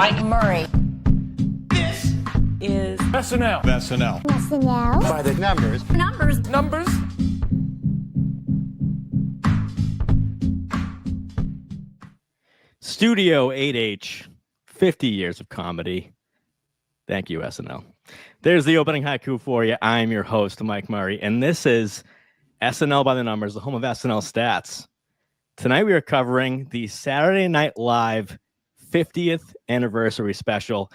Mike Murray. This is SNL. SNL By the numbers. Numbers. Studio 8H, 50 years of comedy. Thank you, SNL. There's the opening haiku for you. I'm your host, Mike Murray, and this is SNL By The Numbers, the home of SNL stats. Tonight we are covering the Saturday Night Live 50th anniversary special.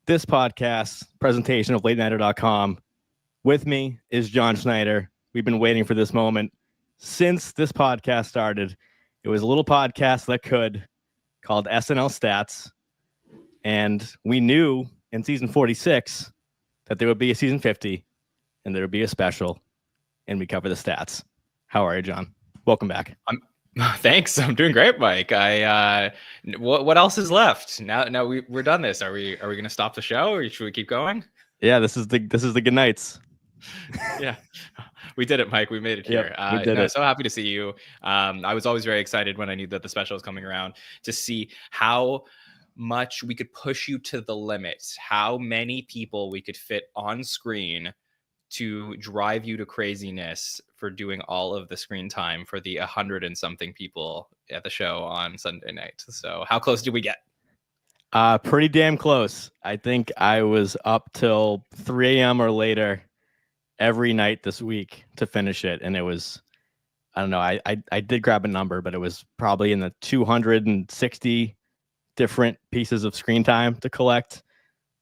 This podcast, presentation of LateNighter.com. With me is Jon Schneider. We've been waiting for this moment since this podcast started. It was a little podcast that could called SNL Stats, and we knew in season 46 that there would be a season 50 and there would be a special, and we cover the stats. How are you, Jon? Welcome back. Thanks. I'm doing great, Mike. What else is left? Now we're done this. Are we going to stop the show, or should we keep going? Yeah, this is the good nights. Yeah, we did it, Mike. We made it here. Yep, we did it. So happy to see you. I was always very excited when I knew that the special was coming around to see how much we could push you to the limits, how many people we could fit on screen to drive you to craziness for doing all of the screen time for the 100 and something people at the show on Sunday night. So how close did we get? Pretty damn close. I think I was up till 3 a.m. or later every night this week to finish it, and it was, I don't know, I did grab a number, but it was probably in the 260 different pieces of screen time to collect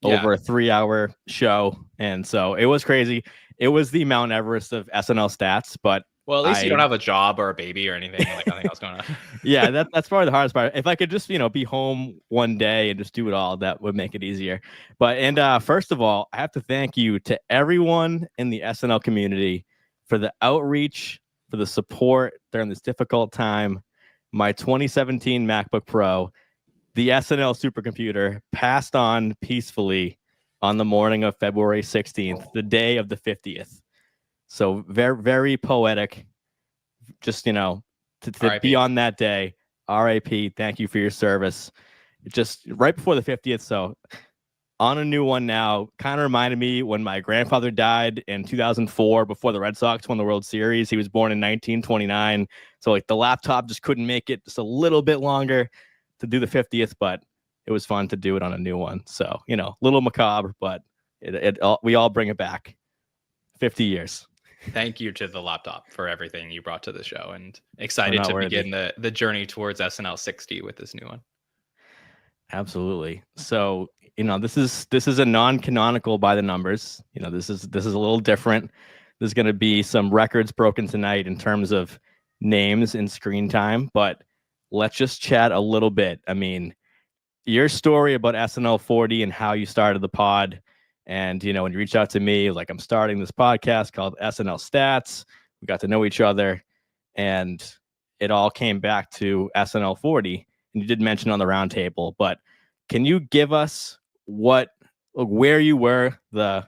over a 3-hour show. And so it was crazy. It was the Mount Everest of SNL stats, but well, at least you don't have a job or a baby or anything, like nothing else going on. Yeah, that's probably the hardest part. If I could just, be home one day and just do it all, that would make it easier. But first of all, I have to thank you to everyone in the SNL community for the outreach, for the support during this difficult time. My 2017 MacBook Pro, the SNL supercomputer, passed on peacefully on the morning of February 16th, the day of the 50th. So very, very poetic. Just, to be on that day. RIP. Thank you for your service. Just right before the 50th. So on a new one now, kind of reminded me when my grandfather died in 2004 before the Red Sox won the World Series. He was born in 1929. So the laptop just couldn't make it just a little bit longer to do the 50th, but it was fun to do it on a new one. So, little macabre, but we all bring it back. 50 years. Thank you to the laptop for everything you brought to the show, and excited to begin the journey towards SNL50 with this new one. Absolutely. So, this is a non-canonical By the Numbers. This is a little different. There's going to be some records broken tonight in terms of names and screen time, but let's just chat a little bit. I mean, your story about SNL40 and how you started the pod. And, when you reached out to me, like, I'm starting this podcast called SNL Stats. We got to know each other, and it all came back to SNL40. And you did mention on the roundtable, but can you give us where you were, the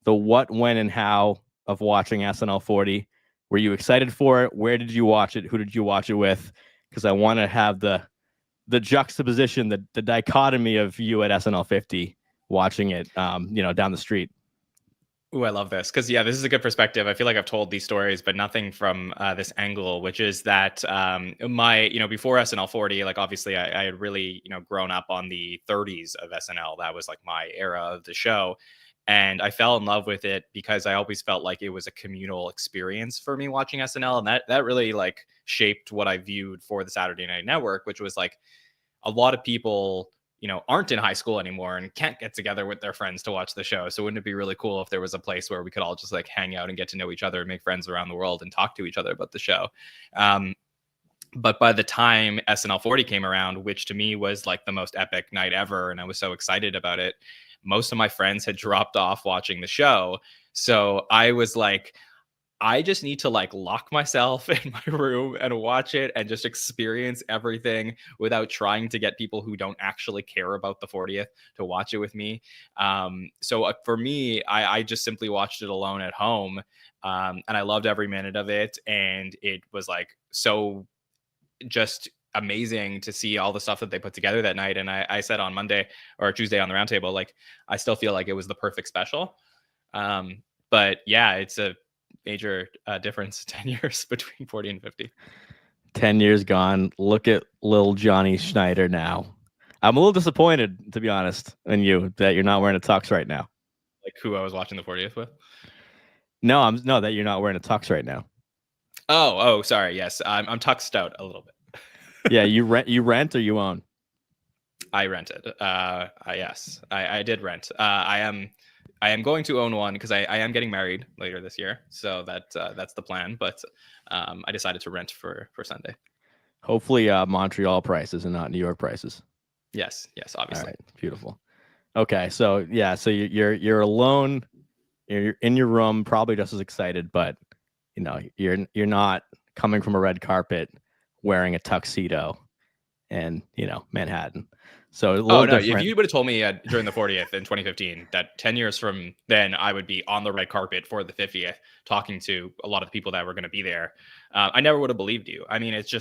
what, when, and how of watching SNL40? Were you excited for it? Where did you watch it? Who did you watch it with? Because I want to have the juxtaposition, the dichotomy of you at SNL50 watching it, down the street. Ooh, I love this. Because, this is a good perspective. I feel like I've told these stories, but nothing from this angle, which is that before SNL40, like, obviously I had really, grown up on the 30s of SNL. That was like my era of the show. And I fell in love with it because I always felt like it was a communal experience for me watching SNL. And that really like shaped what I viewed for the Saturday Night Network, which was like a lot of people aren't in high school anymore and can't get together with their friends to watch the show. So wouldn't it be really cool if there was a place where we could all just like hang out and get to know each other and make friends around the world and talk to each other about the show? But by the time SNL40 came around, which to me was like the most epic night ever, and I was so excited about it, most of my friends had dropped off watching the show. So I was like, I just need to like lock myself in my room and watch it and just experience everything without trying to get people who don't actually care about the 40th to watch it with me. So for me, I just simply watched it alone at home. And I loved every minute of it. And it was like so just amazing to see all the stuff that they put together that night. And I said on Monday or Tuesday on the roundtable, like, I still feel like it was the perfect special. But yeah, it's a major difference, 10 years between 40 and 50. 10 years gone. Look at little Johnny Schneider now. I'm a little disappointed, to be honest, in you that you're not wearing a tux right now. Like who I was watching the 40th with? No, that you're not wearing a tux right now. Oh, sorry. Yes, I'm tuxed out a little bit. Yeah, you rent or you own? I rented. Yes, I did rent. I am going to own one because I am getting married later this year, so that's the plan. But I decided to rent for Sunday. Hopefully, Montreal prices and not New York prices. Yes, obviously. All right, beautiful. Okay, so yeah, so you're alone. You're in your room, probably just as excited, but you know you're not coming from a red carpet wearing a tuxedo, and Manhattan. So a little no! different. If you would have told me during the 40th in 2015 that 10 years from then I would be on the red carpet for the 50th, talking to a lot of the people that were going to be there, I never would have believed you. I mean, it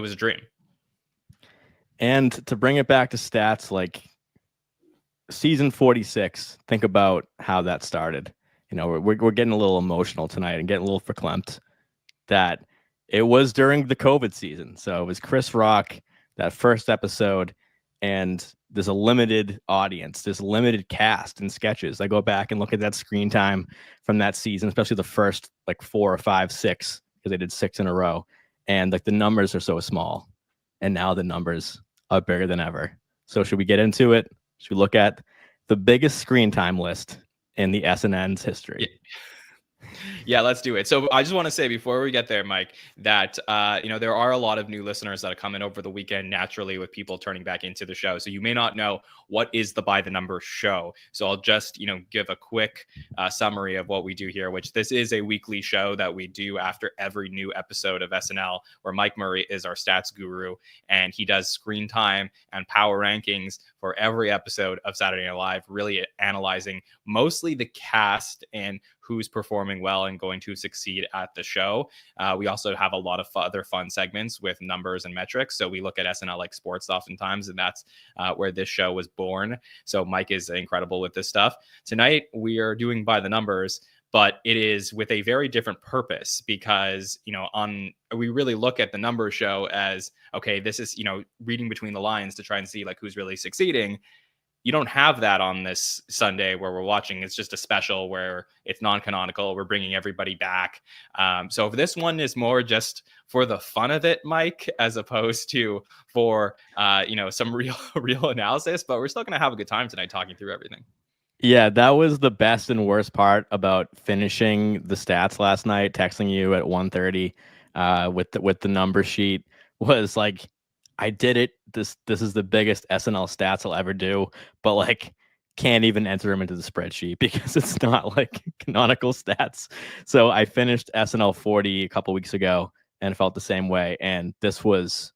was a dream. And to bring it back to stats, like season 46, think about how that started. We're getting a little emotional tonight and getting a little verklempt that it was during the COVID season. So it was Chris Rock, that first episode, and there's a limited audience, there's a limited cast and sketches. I go back and look at that screen time from that season, especially the first like 4 or 5, 6, because they did 6 in a row. And like the numbers are so small. And now the numbers are bigger than ever. So should we get into it? Should we look at the biggest screen time list in the SNN's history? Yeah, let's do it. So I just want to say before we get there, Mike, that there are a lot of new listeners that are coming over the weekend naturally with people turning back into the show. So you may not know what is the By the Numbers show. So I'll just give a quick summary of what we do here, which this is a weekly show that we do after every new episode of SNL, where Mike Murray is our stats guru, and he does screen time and power rankings for every episode of Saturday Night Live, really analyzing mostly the cast and who's performing well and going to succeed at the show. We also have a lot of other fun segments with numbers and metrics. So we look at SNL like sports oftentimes, and that's where this show was born. So Mike is incredible with this stuff. Tonight, we are doing By the Numbers, but it is with a very different purpose because, we really look at the numbers show as, okay, this is, reading between the lines to try and see like who's really succeeding. You don't have that on this Sunday where we're watching. It's just a special where it's non-canonical. We're bringing everybody back. So this one is more just for the fun of it, Mike, as opposed to for, some real analysis. But we're still going to have a good time tonight talking through everything. Yeah, that was the best and worst part about finishing the stats last night, texting you at 1:30 with the number sheet was like, I did it. This is the biggest SNL stats I'll ever do, but like can't even enter them into the spreadsheet because it's not like canonical stats. So I finished SNL50 a couple weeks ago and felt the same way. And this was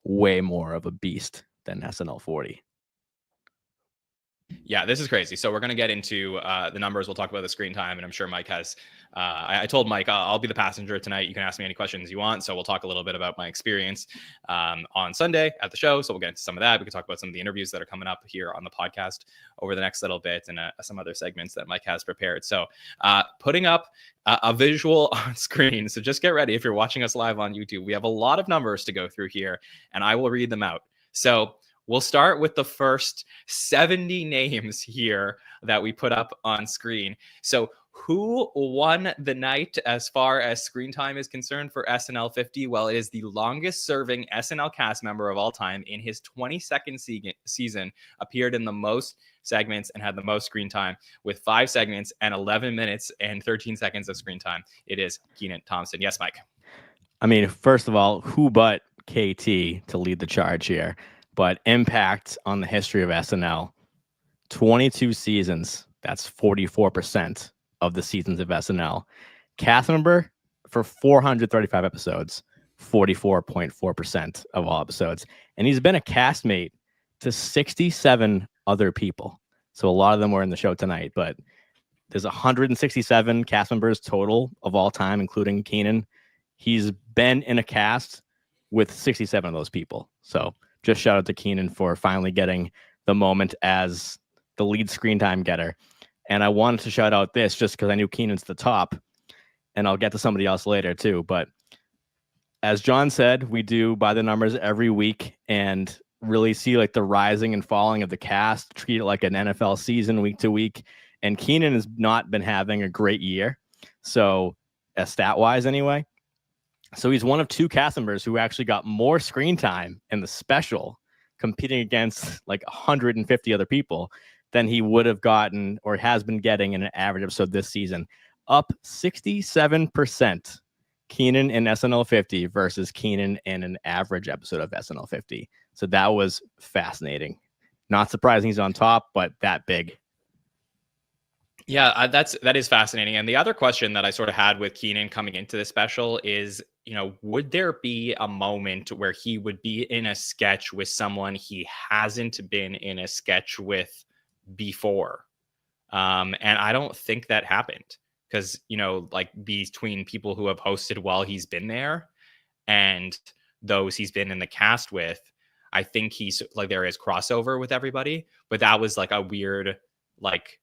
way more of a beast than SNL40. Yeah, this is crazy. So we're going to get into the numbers. We'll talk about the screen time, and I'm sure Mike has. I told Mike I'll be the passenger tonight. You can ask me any questions you want. So we'll talk a little bit about my experience on Sunday at the show. So we'll get into some of that. We can talk about some of the interviews that are coming up here on the podcast over the next little bit, and some other segments that Mike has prepared. So putting up a visual on screen. So just get ready if you're watching us live on YouTube. We have a lot of numbers to go through here, and I will read them out. So we'll start with the first 70 names here that we put up on screen. So who won the night as far as screen time is concerned for SNL50? Well, it is the longest serving SNL cast member of all time. In his 22nd season, appeared in the most segments and had the most screen time with 5 segments and 11 minutes and 13 seconds of screen time. It is Kenan Thompson. Yes, Mike. I mean, first of all, who but KT to lead the charge here? But impact on the history of SNL, 22 seasons. That's 44% of the seasons of SNL. Cast member for 435 episodes, 44.4% of all episodes. And he's been a castmate to 67 other people. So a lot of them were in the show tonight, but there's 167 cast members total of all time, including Kenan. He's been in a cast with 67 of those people. So just shout out to Keenan for finally getting the moment as the lead screen time getter. And I wanted to shout out this just because I knew Keenan's the top, and I'll get to somebody else later too. But as Jon said, we do by the numbers every week and really see like the rising and falling of the cast, treat it like an NFL season week to week. And Keenan has not been having a great year. So stat wise anyway. So he's one of 2 cast members who actually got more screen time in the special, competing against like 150 other people than he would have gotten or has been getting in an average episode this season. Up 67%. Keenan in SNL50 versus Keenan in an average episode of SNL50. So that was fascinating. Not surprising he's on top, but that big. Yeah, that is fascinating. And the other question that I sort of had with Keenan coming into the special is, would there be a moment where he would be in a sketch with someone he hasn't been in a sketch with before? And I don't think that happened. Because, like between people who have hosted while he's been there and those he's been in the cast with, I think he's like there is crossover with everybody. But that was like a weird like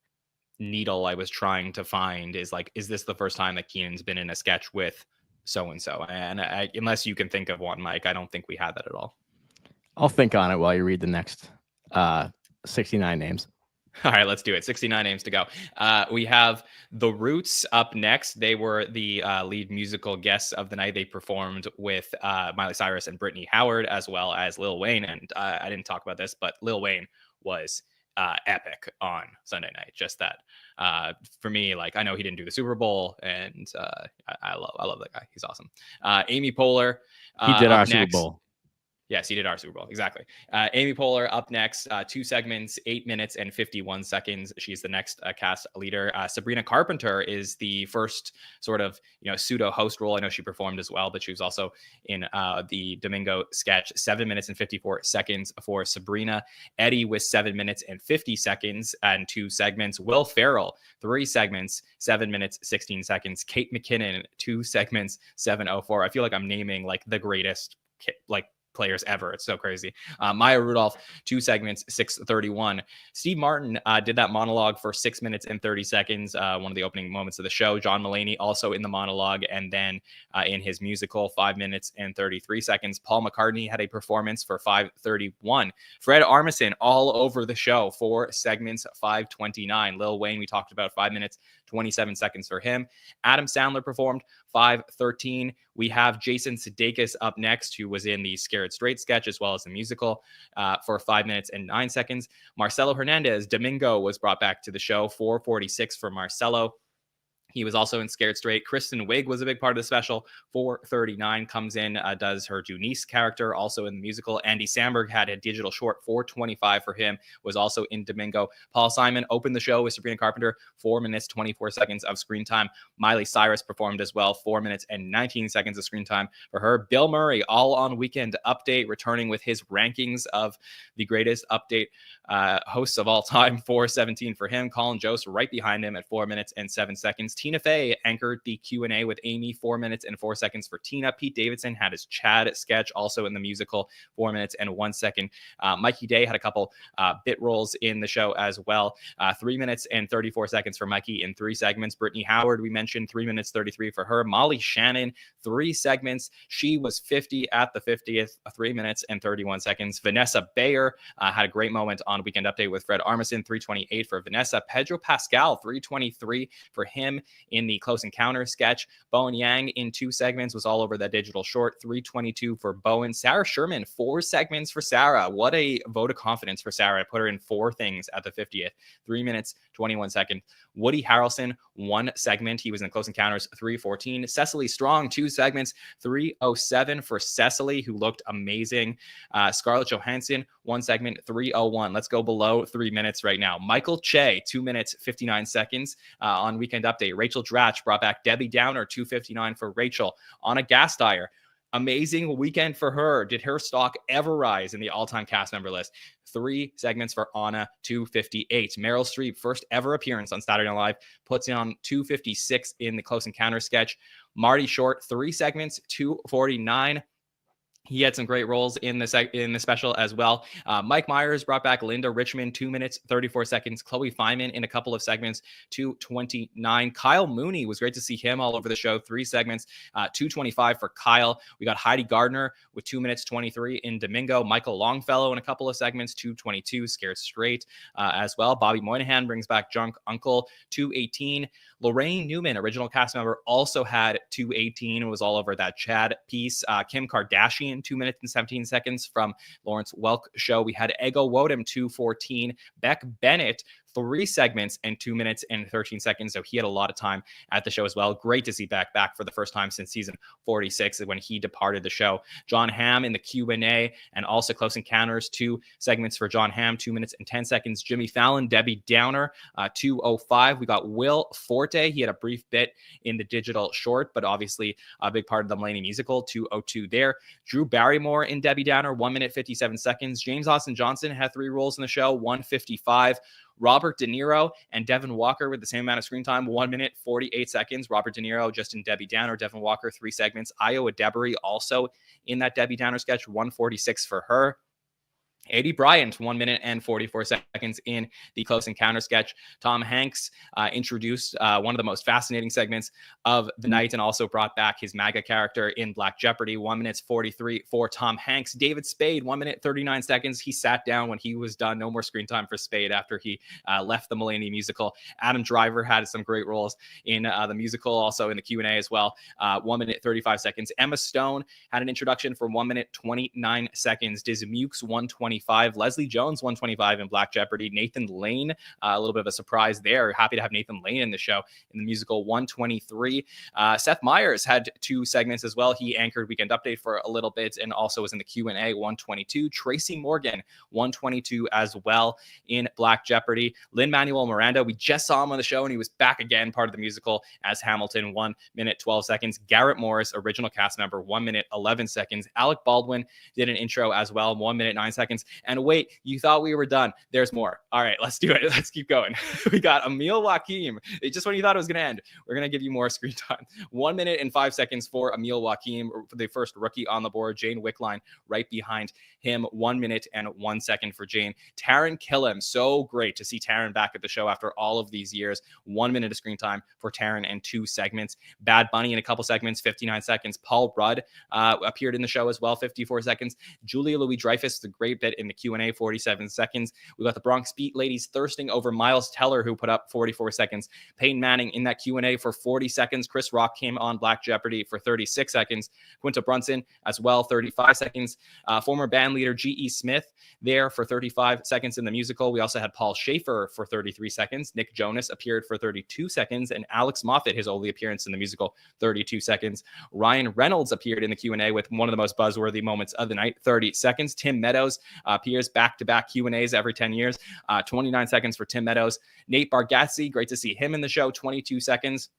needle I was trying to find is like, is this the first time that Keenan's been in a sketch with so-and-so? And unless you can think of one, Mike, I don't think we had that at all. I'll think on it while you read the next 69 names. All right, let's do it. 69 names to go. We have The Roots up next. They were the lead musical guests of the night. They performed with Miley Cyrus and Brittany Howard, as well as Lil Wayne. And I didn't talk about this, but Lil Wayne was epic on Sunday night. Just that for me, like I know he didn't do the Super Bowl, and I love that guy. He's awesome. Amy Poehler. He did our Super Bowl. Yes, he did our Super Bowl. Exactly. Amy Poehler up next, 2 segments, 8 minutes and 51 seconds. She's the next cast leader. Sabrina Carpenter is the first sort of, pseudo host role. I know she performed as well, but she was also in the Domingo sketch. 7 minutes and 54 seconds for Sabrina. Eddie with 7 minutes and 50 seconds and 2 segments. Will Ferrell, 3 segments, 7 minutes, 16 seconds. Kate McKinnon, 2 segments, 7:04. I feel like I'm naming like the greatest players ever. It's so crazy. Maya Rudolph, 2 segments, 6:31. Steve Martin did that monologue for 6 minutes and 30 seconds. One of the opening moments of the show. John Mulaney also in the monologue, and then in his musical, 5 minutes and 33 seconds. Paul McCartney had a performance for 5:31. Fred Armisen all over the show, 4 segments, 5:29. Lil Wayne, we talked about, 5 minutes, 27 seconds for him. Adam Sandler performed 5:13. We have Jason Sudeikis up next, who was in the Scared Straight sketch as well as the musical for 5 minutes and 9 seconds. Marcelo Hernandez, Domingo, was brought back to the show, 4:46 for Marcelo. He was also in Scared Straight. Kristen Wiig was a big part of the special. 4:39 comes in, does her Junice character, also in the musical. Andy Samberg had a digital short, 4:25 for him, was also in Domingo. Paul Simon opened the show with Sabrina Carpenter, 4 minutes, 24 seconds of screen time. Miley Cyrus performed as well, 4 minutes and 19 seconds of screen time for her. Bill Murray, all on Weekend Update, returning with his rankings of the greatest update hosts of all time, 4:17 for him. Colin Jost right behind him at 4 minutes and 7 seconds. Tina Fey anchored the Q&A with Amy, 4 minutes and 4 seconds for Tina. Pete Davidson had his Chad sketch, also in the musical, 4 minutes and 1 second. Mikey Day had a couple bit roles in the show as well. 3 minutes and 34 seconds for Mikey in 3 segments. Brittany Howard, we mentioned, 3 minutes 33 for her. Molly Shannon, 3 segments. She was 50 at the 50th, 3 minutes and 31 seconds. Vanessa Bayer had a great moment on Weekend Update with Fred Armisen, 3:28 for Vanessa. Pedro Pascal, 3:23 for him in the Close Encounter sketch. Bowen Yang in 2 segments was all over that digital short, 3:22 for Bowen. Sarah Sherman, 4 segments for Sarah. What a vote of confidence for Sarah. I put her in 4 things at the 50th, 3 minutes, 21 seconds. Woody Harrelson, 1 segment. He was in Close Encounters, 3:14. Cecily Strong, 2 segments, 3:07 for Cecily, who looked amazing. Scarlett Johansson, 1 segment, 3:01. Let's go below 3 minutes right now. Michael Che, 2 minutes, 59 seconds on Weekend Update. Rachel Dratch brought back Debbie Downer, 2:59 for Rachel. Anna Gasteyer, amazing weekend for her. Did her stock ever rise in the all-time cast member list? 3 segments for Anna, 2:58. Meryl Streep, first ever appearance on Saturday Night Live, puts on 2:56 in the Close Encounter sketch. Marty Short, 3 segments, 2:49. He had some great roles in the special as well. Mike Myers brought back Linda Richmond, 2 minutes, 34 seconds. Chloe Fineman in a couple of segments, 2:29. Kyle Mooney, was great to see him all over the show, 3 segments, 2:25 for Kyle. We got Heidi Gardner with 2 minutes, 23 in Domingo. Michael Longfellow in a couple of segments, 2:22. Scared Straight as well. Bobby Moynihan brings back Drunk Uncle, 2:18. Lorraine Newman, original cast member, also had 2:18. It was all over that Chad piece. Kim Kardashian, 2 minutes and 17 seconds from Lawrence Welk Show. We had Ego Wodem, 2:14. Beck Bennett, 3 segments and 2 minutes and 13 seconds. So he had a lot of time at the show as well. Great to see Beck back for the first time since season 46 when he departed the show. John Hamm in the Q&A and also Close Encounters, 2 segments for John Hamm, 2 minutes and 10 seconds. Jimmy Fallon, Debbie Downer, 2:05. We got Will Forte. He had a brief bit in the digital short, but obviously a big part of the Mulaney musical, 2:02 there. Drew Barrymore in Debbie Downer, 1 minute, 57 seconds. James Austin Johnson had 3 roles in the show, 1:55. Robert De Niro and Devin Walker with the same amount of screen time, 1 minute, 48 seconds. Robert De Niro just in Debbie Downer, Devin Walker, 3 segments. Iowa Debris also in that Debbie Downer sketch, 1:46 for her. Eddie Bryant, 1 minute and 44 seconds in the Close Encounter sketch. Tom Hanks introduced one of the most fascinating segments of the night and also brought back his MAGA character in Black Jeopardy. 1 minute 43 for Tom Hanks. David Spade, 1 minute 39 seconds. He sat down when he was done. No more screen time for Spade after he left the Mulaney musical. Adam Driver had some great roles in the musical, also in the Q&A as well. 1 minute 35 seconds. Emma Stone had an introduction for 1 minute 29 seconds. Diz Mukes, 1:25. Leslie Jones, 1:25 in Black Jeopardy. Nathan Lane, a little bit of a surprise there. Happy to have Nathan Lane in the show in the musical, 1:23. Seth Meyers had 2 segments as well. He anchored Weekend Update for a little bit and also was in the Q&A, 1:22. Tracy Morgan, 1:22 as well in Black Jeopardy. Lin-Manuel Miranda, we just saw him on the show and he was back again, part of the musical as Hamilton, 1 minute 12 seconds. Garrett Morris, original cast member, 1 minute 11 seconds. Alec Baldwin did an intro as well, 1 minute 9 seconds. And wait, you thought we were done. There's more. All right, let's do it. Let's keep going. We got Emil Wakim. Just when you thought it was going to end, we're going to give you more screen time. 1 minute and 5 seconds for Emil Wakim, the first rookie on the board. Jane Wickline right behind him. 1 minute and 1 second for Jane. Taran Killam, so great to see Taran back at the show after all of these years. 1 minute of screen time for Taran and 2 segments. Bad Bunny in a couple segments, 59 seconds. Paul Rudd appeared in the show as well, 54 seconds. Julia Louis-Dreyfus, the great bit in the Q&A, 47 seconds. We got the Bronx Beat Ladies thirsting over Miles Teller, who put up 44 seconds. Peyton Manning in that Q&A for 40 seconds. Chris Rock came on Black Jeopardy for 36 seconds. Quinta Brunson as well, 35 seconds. Former band leader G.E. Smith there for 35 seconds in the musical. We also had Paul Schaefer for 33 seconds. Nick Jonas appeared for 32 seconds. And Alex Moffat, his only appearance in the musical, 32 seconds. Ryan Reynolds appeared in the Q&A with one of the most buzzworthy moments of the night, 30 seconds. Tim Meadows appears back-to-back Q&As every 10 years. 29 seconds for Tim Meadows. Nate Bargatze, great to see him in the show, 22 seconds.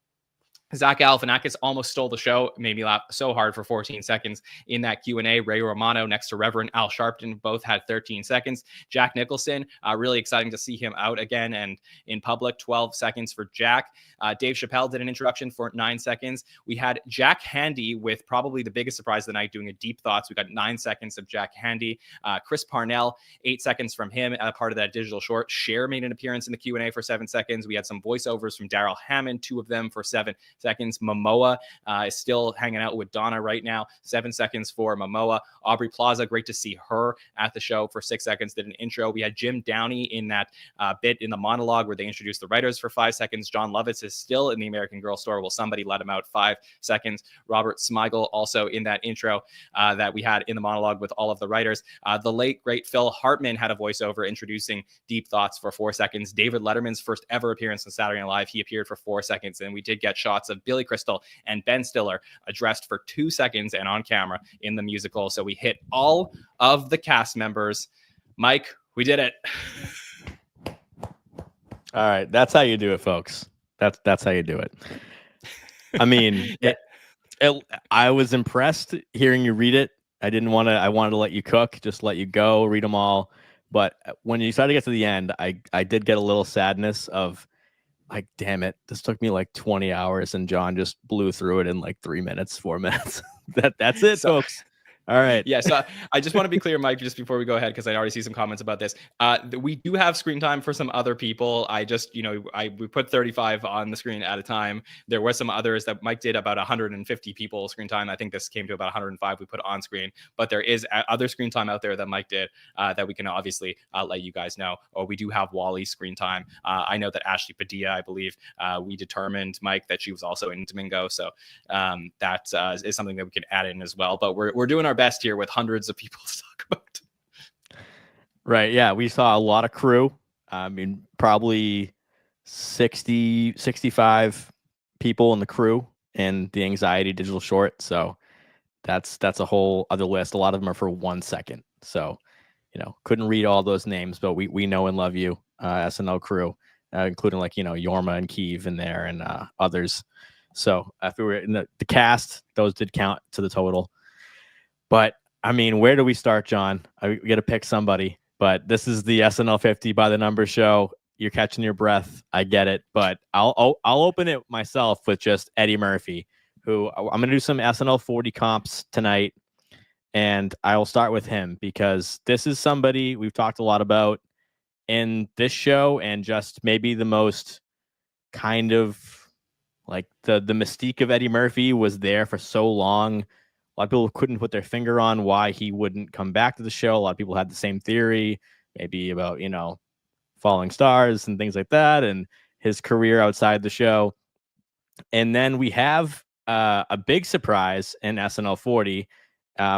Zach Galifianakis almost stole the show, made me laugh so hard for 14 seconds in that Q&A. Ray Romano next to Reverend Al Sharpton both had 13 seconds. Jack Nicholson, really exciting to see him out again and in public, 12 seconds for Jack. Dave Chappelle did an introduction for 9 seconds. We had Jack Handy with probably the biggest surprise of the night doing a Deep Thoughts. We got 9 seconds of Jack Handy. Chris Parnell, 8 seconds from him, part of that digital short. Cher made an appearance in the Q&A for 7 seconds. We had some voiceovers from Daryl Hammond, 2 of them for 7 seconds. Momoa is still hanging out with Donna right now. 7 seconds for Momoa. Aubrey Plaza, great to see her at the show for 6 seconds. Did an intro. We had Jim Downey in that bit in the monologue where they introduced the writers for 5 seconds. John Lovitz is still in the American Girl store. Will somebody let him out? 5 seconds. Robert Smigel also in that intro that we had in the monologue with all of the writers. The late, great Phil Hartman had a voiceover introducing Deep Thoughts for 4 seconds. David Letterman's first ever appearance on Saturday Night Live. He appeared for 4 seconds, and we did get shots of Billy Crystal and Ben Stiller addressed for 2 seconds and on camera in the musical. So we hit all of the cast members. Mike, we did it. All right, that's how you do it, folks. That's how you do it. I mean, I was impressed hearing you read it. I wanted to let you cook, just let you go, read them all. But when you started to get to the end, I did get a little sadness of, like, damn it, this took me like 20 hours and John just blew through it in like 3 minutes, 4 minutes. That's it, folks. All right. Yeah, so I just want to be clear, Mike, just before we go ahead, because I already see some comments about this. We do have screen time for some other people. I just, we put 35 on the screen at a time. There were some others that Mike did about 150 people screen time. I think this came to about 105 we put on screen, but there is other screen time out there that Mike did that we can obviously let you guys know. Or we do have Wally's screen time. I know that Ashley Padilla, I believe, we determined, Mike, that she was also in Domingo. So that is something that we can add in as well. But we're doing our best here with hundreds of people to talk about. Right. Yeah. We saw a lot of crew. I mean, probably 60, 65 people in the crew and the Anxiety digital short. So that's a whole other list. A lot of them are for 1 second. So, couldn't read all those names, but we know and love you, SNL crew, including Yorma and Kiev in there and others. So if we were in the cast, those did count to the total. But I mean, where do we start, John? We got to pick somebody. But this is the SNL50 by the numbers show. You're catching your breath. I get it. But I'll open it myself with just Eddie Murphy, who I'm going to do some SNL40 comps tonight. And I will start with him because this is somebody we've talked a lot about in this show, and just maybe the most kind of like the mystique of Eddie Murphy was there for so long. A lot of people couldn't put their finger on why he wouldn't come back to the show. A lot of people had the same theory, maybe about, falling stars and things like that, and his career outside the show. And then we have a big surprise in SNL40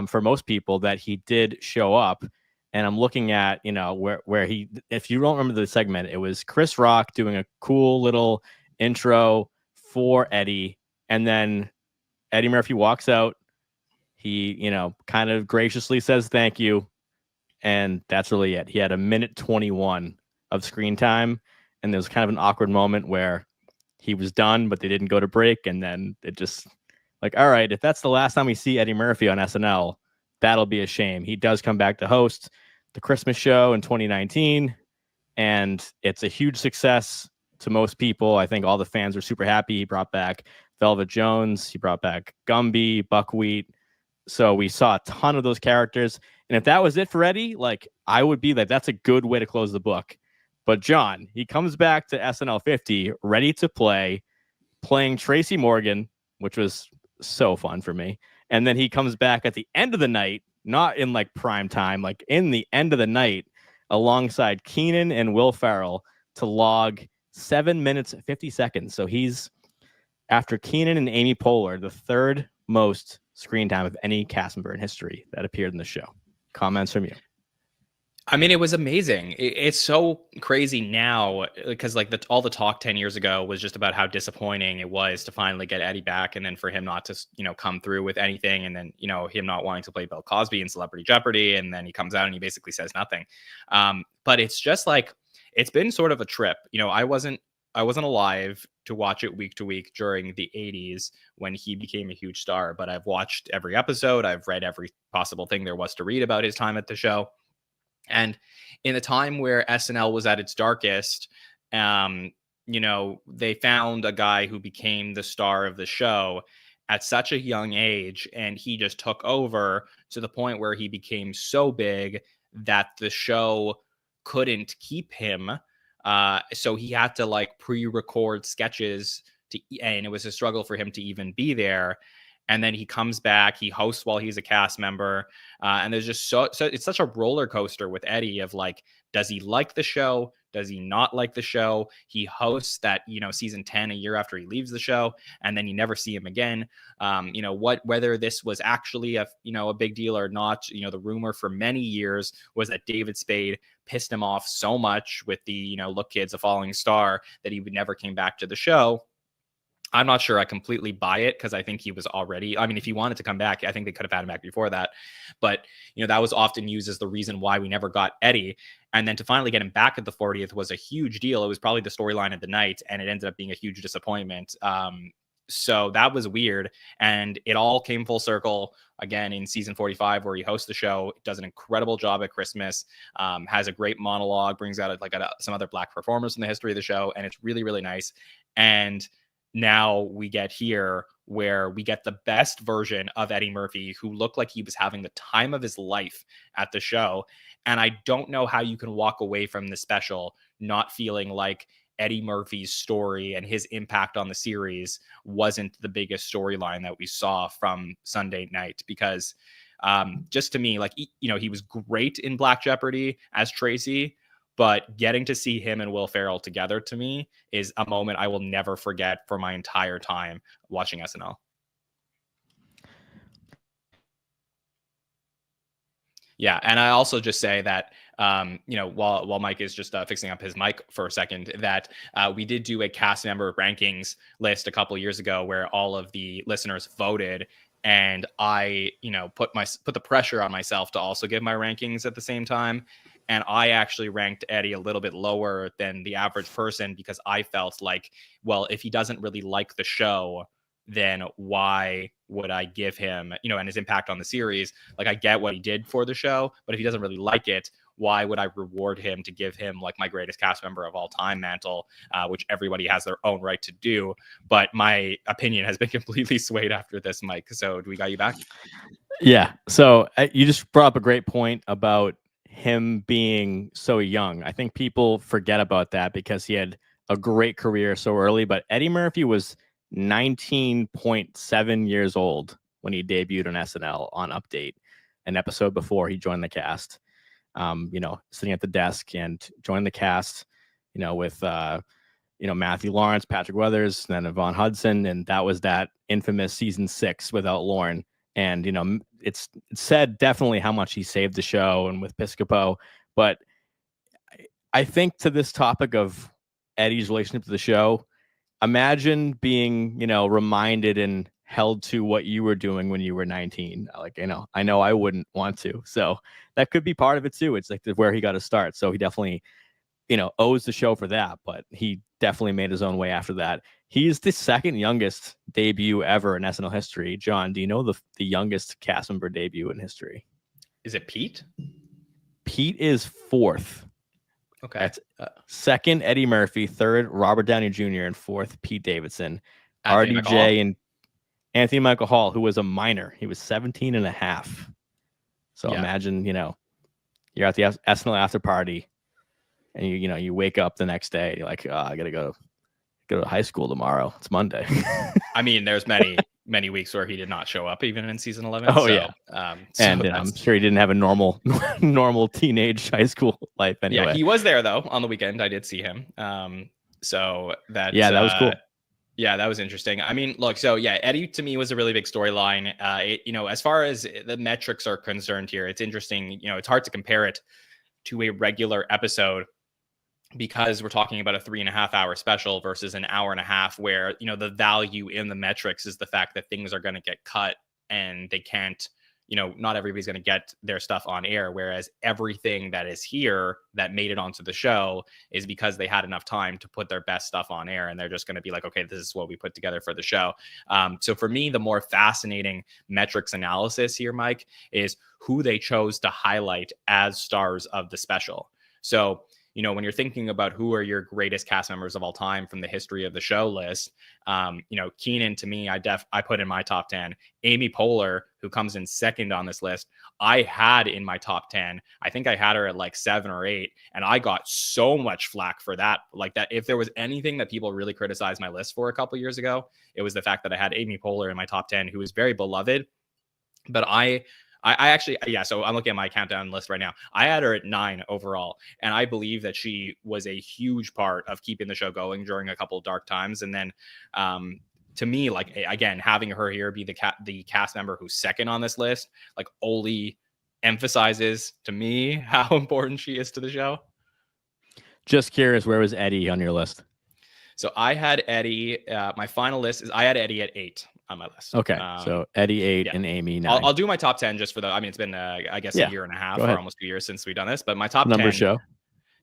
for most people, that he did show up. And I'm looking at, where he, if you don't remember the segment, it was Chris Rock doing a cool little intro for Eddie. And then Eddie Murphy walks out. He, kind of graciously says thank you. And that's really it. He had 1:21 of screen time. And there was kind of an awkward moment where he was done, but they didn't go to break. And then it just all right, if that's the last time we see Eddie Murphy on SNL, that'll be a shame. He does come back to host the Christmas show in 2019. And it's a huge success to most people. I think all the fans are super happy. He brought back Velvet Jones. He brought back Gumby, Buckwheat. So we saw a ton of those characters. And if that was it for Eddie, I would be that's a good way to close the book. But John, he comes back to SNL50 ready to play, playing Tracy Morgan, which was so fun for me. And then he comes back at the end of the night, not in prime time, in the end of the night, alongside Keenan and Will Ferrell to log 7 minutes 50 seconds. So he's, after Keenan and Amy Poehler, the third most screen time of any cast member in history that appeared in the show. Comments from you? I mean, it was amazing. It's so crazy now because all the talk 10 years ago was just about how disappointing it was to finally get Eddie back, and then for him not to, come through with anything, and then, him not wanting to play Bill Cosby in Celebrity Jeopardy, and then he comes out and he basically says nothing. But it's just it's been sort of a trip. I wasn't alive to watch it week to week during the 80s when he became a huge star, but I've watched every episode. I've read every possible thing there was to read about his time at the show. And in the time where SNL was at its darkest, they found a guy who became the star of the show at such a young age, and he just took over to the point where he became so big that the show couldn't keep him. So he had to pre-record sketches and it was a struggle for him to even be there. And then he comes back, he hosts while he's a cast member. And there's just so it's such a roller coaster with Eddie of does he like the show? Does he not like the show? He hosts that, season 10 a year after he leaves the show, and then you never see him again. Whether this was actually a big deal or not, the rumor for many years was that David Spade pissed him off so much with the, look, kid's a falling star, that he would never came back to the show. I'm not sure I completely buy it because I think he was already, if he wanted to come back, I think they could have had him back before that. But, that was often used as the reason why we never got Eddie. And then to finally get him back at the 40th was a huge deal. It was probably the storyline of the night, and it ended up being a huge disappointment. So that was weird. And it all came full circle again in season 45, where he hosts the show, does an incredible job at Christmas, has a great monologue, brings out some other Black performers in the history of the show. And it's really, really nice. And now we get here where we get the best version of Eddie Murphy, who looked like he was having the time of his life at the show. And I don't know how you can walk away from the special not feeling like Eddie Murphy's story and his impact on the series wasn't the biggest storyline that we saw from Sunday night. Because just to me, like, he was great in Black Jeopardy as Tracy, but getting to see him and Will Ferrell together, to me, is a moment I will never forget for my entire time watching SNL. Yeah, and I also just say that, while Mike is just fixing up his mic for a second, that we did do a cast member rankings list a couple years ago where all of the listeners voted, and I, put the pressure on myself to also give my rankings at the same time. And I actually ranked Eddie a little bit lower than the average person because I felt like, well, if he doesn't really like the show, then why would I give him, and his impact on the series? Like, I get what he did for the show, but if he doesn't really like it, why would I reward him to give him like my greatest cast member of all time mantle, which everybody has their own right to do. But my opinion has been completely swayed after this, Mike. So do we got you back? Yeah. So you just brought up a great point about him being so young. I think people forget about that because he had a great career so early, but Eddie Murphy was 19.7 years old when he debuted on SNL on Update, an episode before he joined the cast. Sitting at the desk and joined the cast, with Matthew Lawrence, Patrick Weathers, and then Yvonne Hudson, and that was that infamous season 6 without Lauren. And it's said definitely how much he saved the show and with Piscopo, but I think to this topic of Eddie's relationship to the show, imagine being, reminded and held to what you were doing when you were 19. Like, I know I wouldn't want to. So that could be part of it too. It's like where he got to start. So he definitely, owes the show for that, but he definitely made his own way after that. He's the second youngest debut ever in SNL history. John, do you know the youngest cast member debut in history? Is it Pete? Pete is 4th. Okay. That's second, Eddie Murphy. Third, Robert Downey Jr. And fourth, Pete Davidson. RDJ and Anthony Michael Hall, who was a minor. He was 17 and a half. So imagine, you're at the SNL after party and you wake up the next day. You're like, I got to go to high school tomorrow. It's Monday. I mean, there's many weeks where he did not show up even in season 11. Oh, so, yeah. And I'm sure he didn't have a normal teenage high school life anyway. Yeah, he was there, though, on the weekend. I did see him. So that... Yeah, that was cool. Yeah, that was interesting. I mean, look, so yeah, Eddie to me was a really big storyline. As far as the metrics are concerned here, it's interesting. It's hard to compare it to a regular episode because we're talking about a 3.5 hour special versus an hour and a half where, the value in the metrics is the fact that things are going to get cut and they can't, not everybody's going to get their stuff on air. Whereas everything that is here that made it onto the show is because they had enough time to put their best stuff on air. And they're just going to be like, okay, this is what we put together for the show. So for me, the more fascinating metrics analysis here, Mike, is who they chose to highlight as stars of the special. So, when you're thinking about who are your greatest cast members of all time from the history of the show list, Keenan, to me, I put in my top 10. Amy Poehler, who comes in second on this list, I had in my top 10. I think I had her at like 7 or 8, and I got so much flack for that. Like that, if there was anything that people really criticized my list for a couple years ago, it was the fact that I had Amy Poehler in my top 10, who was very beloved. But I actually, so I'm looking at my countdown list right now. I had her at 9 overall, and I believe that she was a huge part of keeping the show going during a couple of dark times. And then, to me, like, again, having her here be the cast member who's second on this list, like, only emphasizes to me how important she is to the show. Just curious, where was Eddie on your list? So I had Eddie. My final list is I had Eddie at 8 on my list. Okay, so Eddie 8 and Amy 9. I'll do my top 10 just for it's been I guess a year and a half or almost 2 years since we've done this. But my top number 10 show.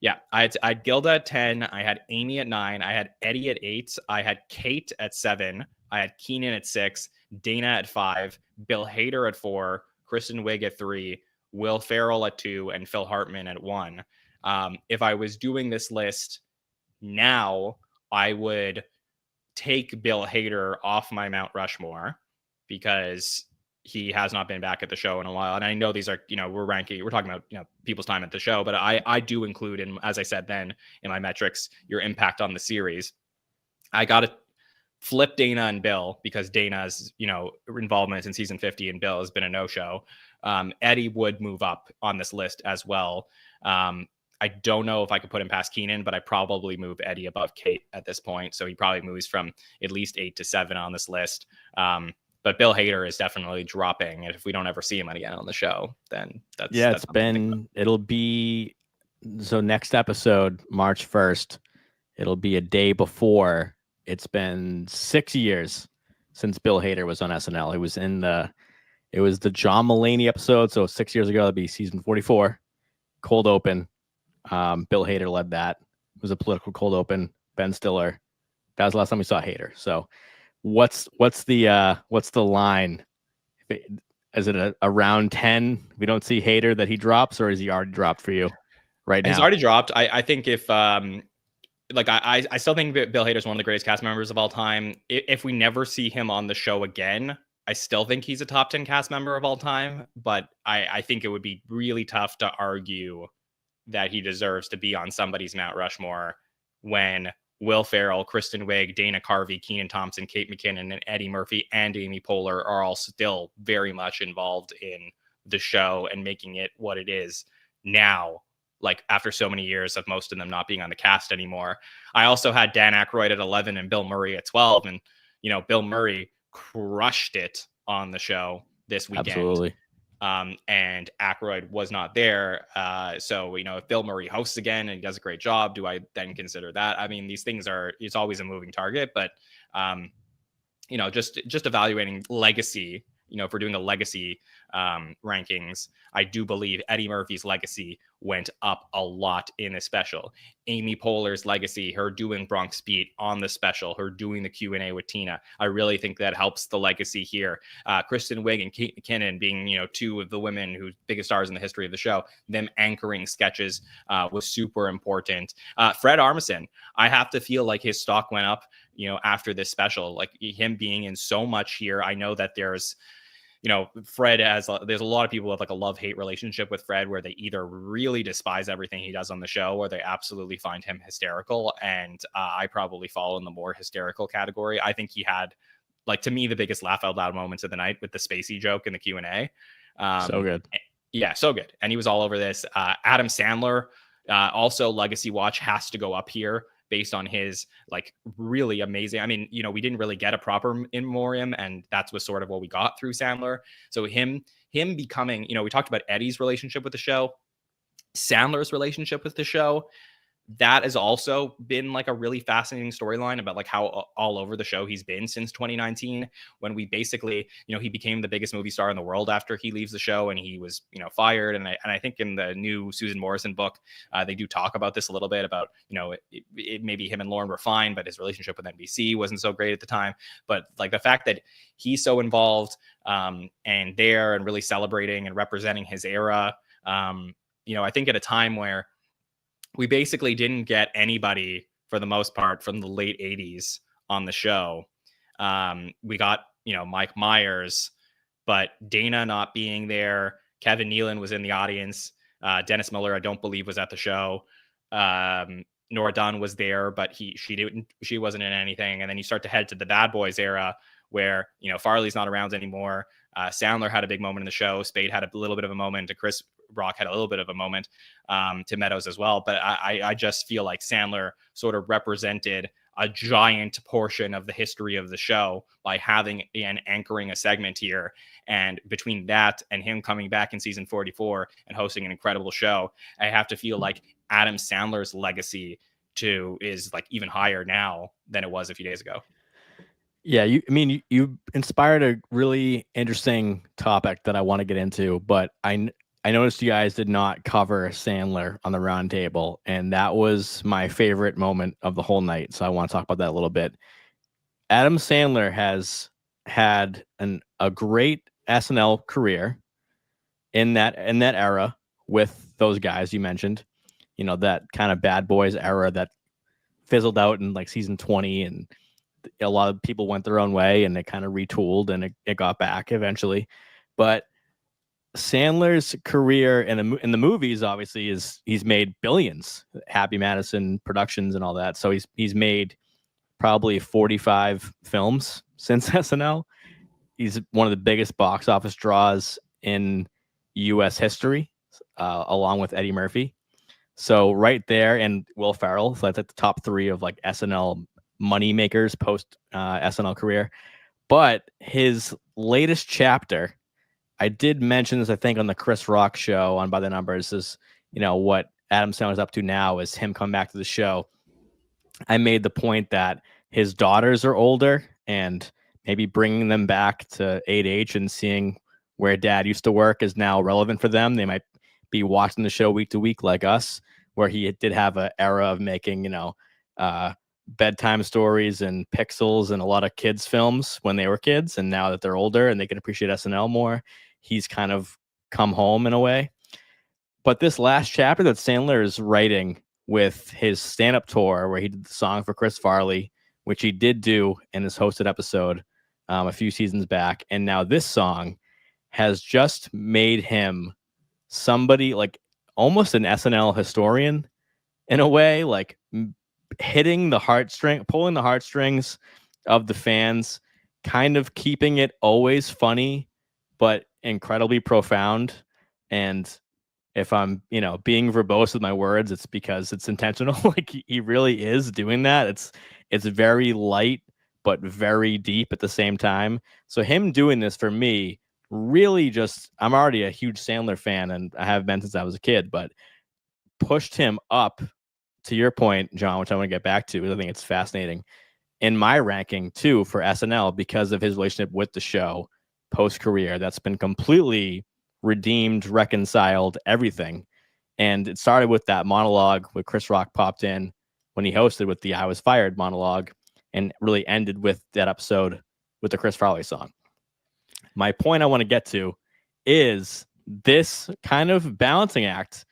Yeah, I had Gilda at 10. I had Amy at 9. I had Eddie at 8. I had Kate at 7. I had Keenan at 6. Dana at 5. Bill Hader at 4. Kristen Wiig at 3. Will Ferrell at 2, and Phil Hartman at 1. If I was doing this list now, I would take Bill Hader off my Mount Rushmore because he has not been back at the show in a while. And I know these are, we're talking about, people's time at the show, but I do include in, as I said then, in my metrics, your impact on the series. I got to flip Dana and Bill because Dana's, involvement in season 50 and Bill has been a no-show. Eddie would move up on this list as well. I don't know if I could put him past Keenan, but I probably move Eddie above Kate at this point. So he probably moves from at least 8 to 7 on this list. But Bill Hader is definitely dropping. And if we don't ever see him again on the show, then it'll be, so next episode, March 1st, it'll be a day before. It's been 6 years since Bill Hader was on SNL. It was the John Mulaney episode. So 6 years ago, that'd be season 44, cold open. Bill Hader led that. It was a political cold open. Ben Stiller. That was the last time we saw Hader. So what's the line? Is it a round 10? We don't see Hader that he drops, or is he already dropped for you right now? He's already dropped. I think if I still think Bill Hader is one of the greatest cast members of all time. If we never see him on the show again, I still think he's a top 10 cast member of all time. But I think it would be really tough to argue that he deserves to be on somebody's Mount Rushmore when Will Ferrell, Kristen Wiig, Dana Carvey, Kenan Thompson, Kate McKinnon, and Eddie Murphy and Amy Poehler are all still very much involved in the show and making it what it is now, like after so many years of most of them not being on the cast anymore. I also had Dan Aykroyd at 11 and Bill Murray at 12. And, Bill Murray crushed it on the show this weekend. Absolutely. And Aykroyd was not there. So, if Bill Murray hosts again and he does a great job, do I then consider that? I mean, these things it's always a moving target, but, just evaluating legacy, if we're doing the legacy rankings, I do believe Eddie Murphy's legacy went up a lot in the special. Amy Poehler's legacy, her doing Bronx Beat on the special, her doing the Q&A with Tina, I really think that helps the legacy here. Kristen Wiig and Kate McKinnon being, two of the women who's biggest stars in the history of the show, them anchoring sketches was super important. Fred Armisen, I have to feel like his stock went up, after this special, like him being in so much here. I know that there's, Fred there's a lot of people with like a love-hate relationship with Fred, where they either really despise everything he does on the show or they absolutely find him hysterical. And I probably fall in the more hysterical category. I think he had, like, to me, the biggest laugh out loud moments of the night with the Spacey joke in the Q&A. So good. Yeah, so good. And he was all over this. Adam Sandler, also legacy watch, has to go up here based on his like really amazing. I mean, we didn't really get a proper in memoriam, and that's was sort of what we got through Sandler. So him becoming, we talked about Eddie's relationship with the show, Sandler's relationship with the show. That has also been like a really fascinating storyline about like how all over the show he's been since 2019, when we basically, he became the biggest movie star in the world after he leaves the show and he was, fired. And I think in the new Susan Morrison book, they do talk about this a little bit about, maybe him and Lauren were fine, but his relationship with NBC wasn't so great at the time. But like the fact that he's so involved and there and really celebrating and representing his era, I think at a time where we basically didn't get anybody, for the most part, from the late 80s on the show. We got, Mike Myers, but Dana not being there. Kevin Nealon was in the audience. Dennis Miller, I don't believe, was at the show. Nora Dunn was there, but she wasn't in anything. And then you start to head to the Bad Boys era, where, Farley's not around anymore. Sandler had a big moment in the show. Spade had a little bit of a moment. Chris Rock had a little bit of a moment, to Meadows as well. But I just feel like Sandler sort of represented a giant portion of the history of the show by having and anchoring a segment here. And between that and him coming back in season 44 and hosting an incredible show, I have to feel like Adam Sandler's legacy is like even higher now than it was a few days ago. Yeah, you inspired a really interesting topic that I want to get into, but I noticed you guys did not cover Sandler on the round table, and that was my favorite moment of the whole night. So I want to talk about that a little bit. Adam Sandler has had a great SNL career in that era with those guys you mentioned. That kind of Bad Boys era that fizzled out in like season 20, and a lot of people went their own way and it kind of retooled and it got back eventually. But Sandler's career in the movies obviously is he's made billions, Happy Madison Productions and all that. So he's made probably 45 films since SNL. He's one of the biggest box office draws in U.S. history, along with Eddie Murphy. So right there, and Will Ferrell. So that's at the top 3 of like SNL money makers post SNL career. But his latest chapter, I did mention this, I think, on the Chris Rock show on By the Numbers, is, you know, what Adam Sandler's up to now is him coming back to the show. I made the point that his daughters are older and maybe bringing them back to 8H and seeing where dad used to work is now relevant for them. They might be watching the show week to week like us, where he did have an era of making, you know, bedtime stories and Pixels and a lot of kids films when they were kids. And now that they're older and they can appreciate SNL more, he's kind of come home in a way. But this last chapter that Sandler is writing with his stand-up tour, where he did the song for Chris Farley, which he did do in his hosted episode a few seasons back. And now this song has just made him somebody like almost an SNL historian in a way, like hitting the heartstring, pulling the heartstrings of the fans, kind of keeping it always funny, but incredibly profound. And if I'm, you know, being verbose with my words, it's because it's intentional. Like he really is doing that. It's very light, but very deep at the same time. So him doing this for me really just, I'm already a huge Sandler fan and I have been since I was a kid, but pushed him up to your point, John, which I want to get back to, because I think it's fascinating in my ranking too for SNL because of his relationship with the show post career. That's been completely redeemed, reconciled, everything. And it started with that monologue where Chris Rock popped in when he hosted with the I Was Fired monologue, and really ended with that episode with the Chris Farley song. My point I want to get to is this kind of balancing act.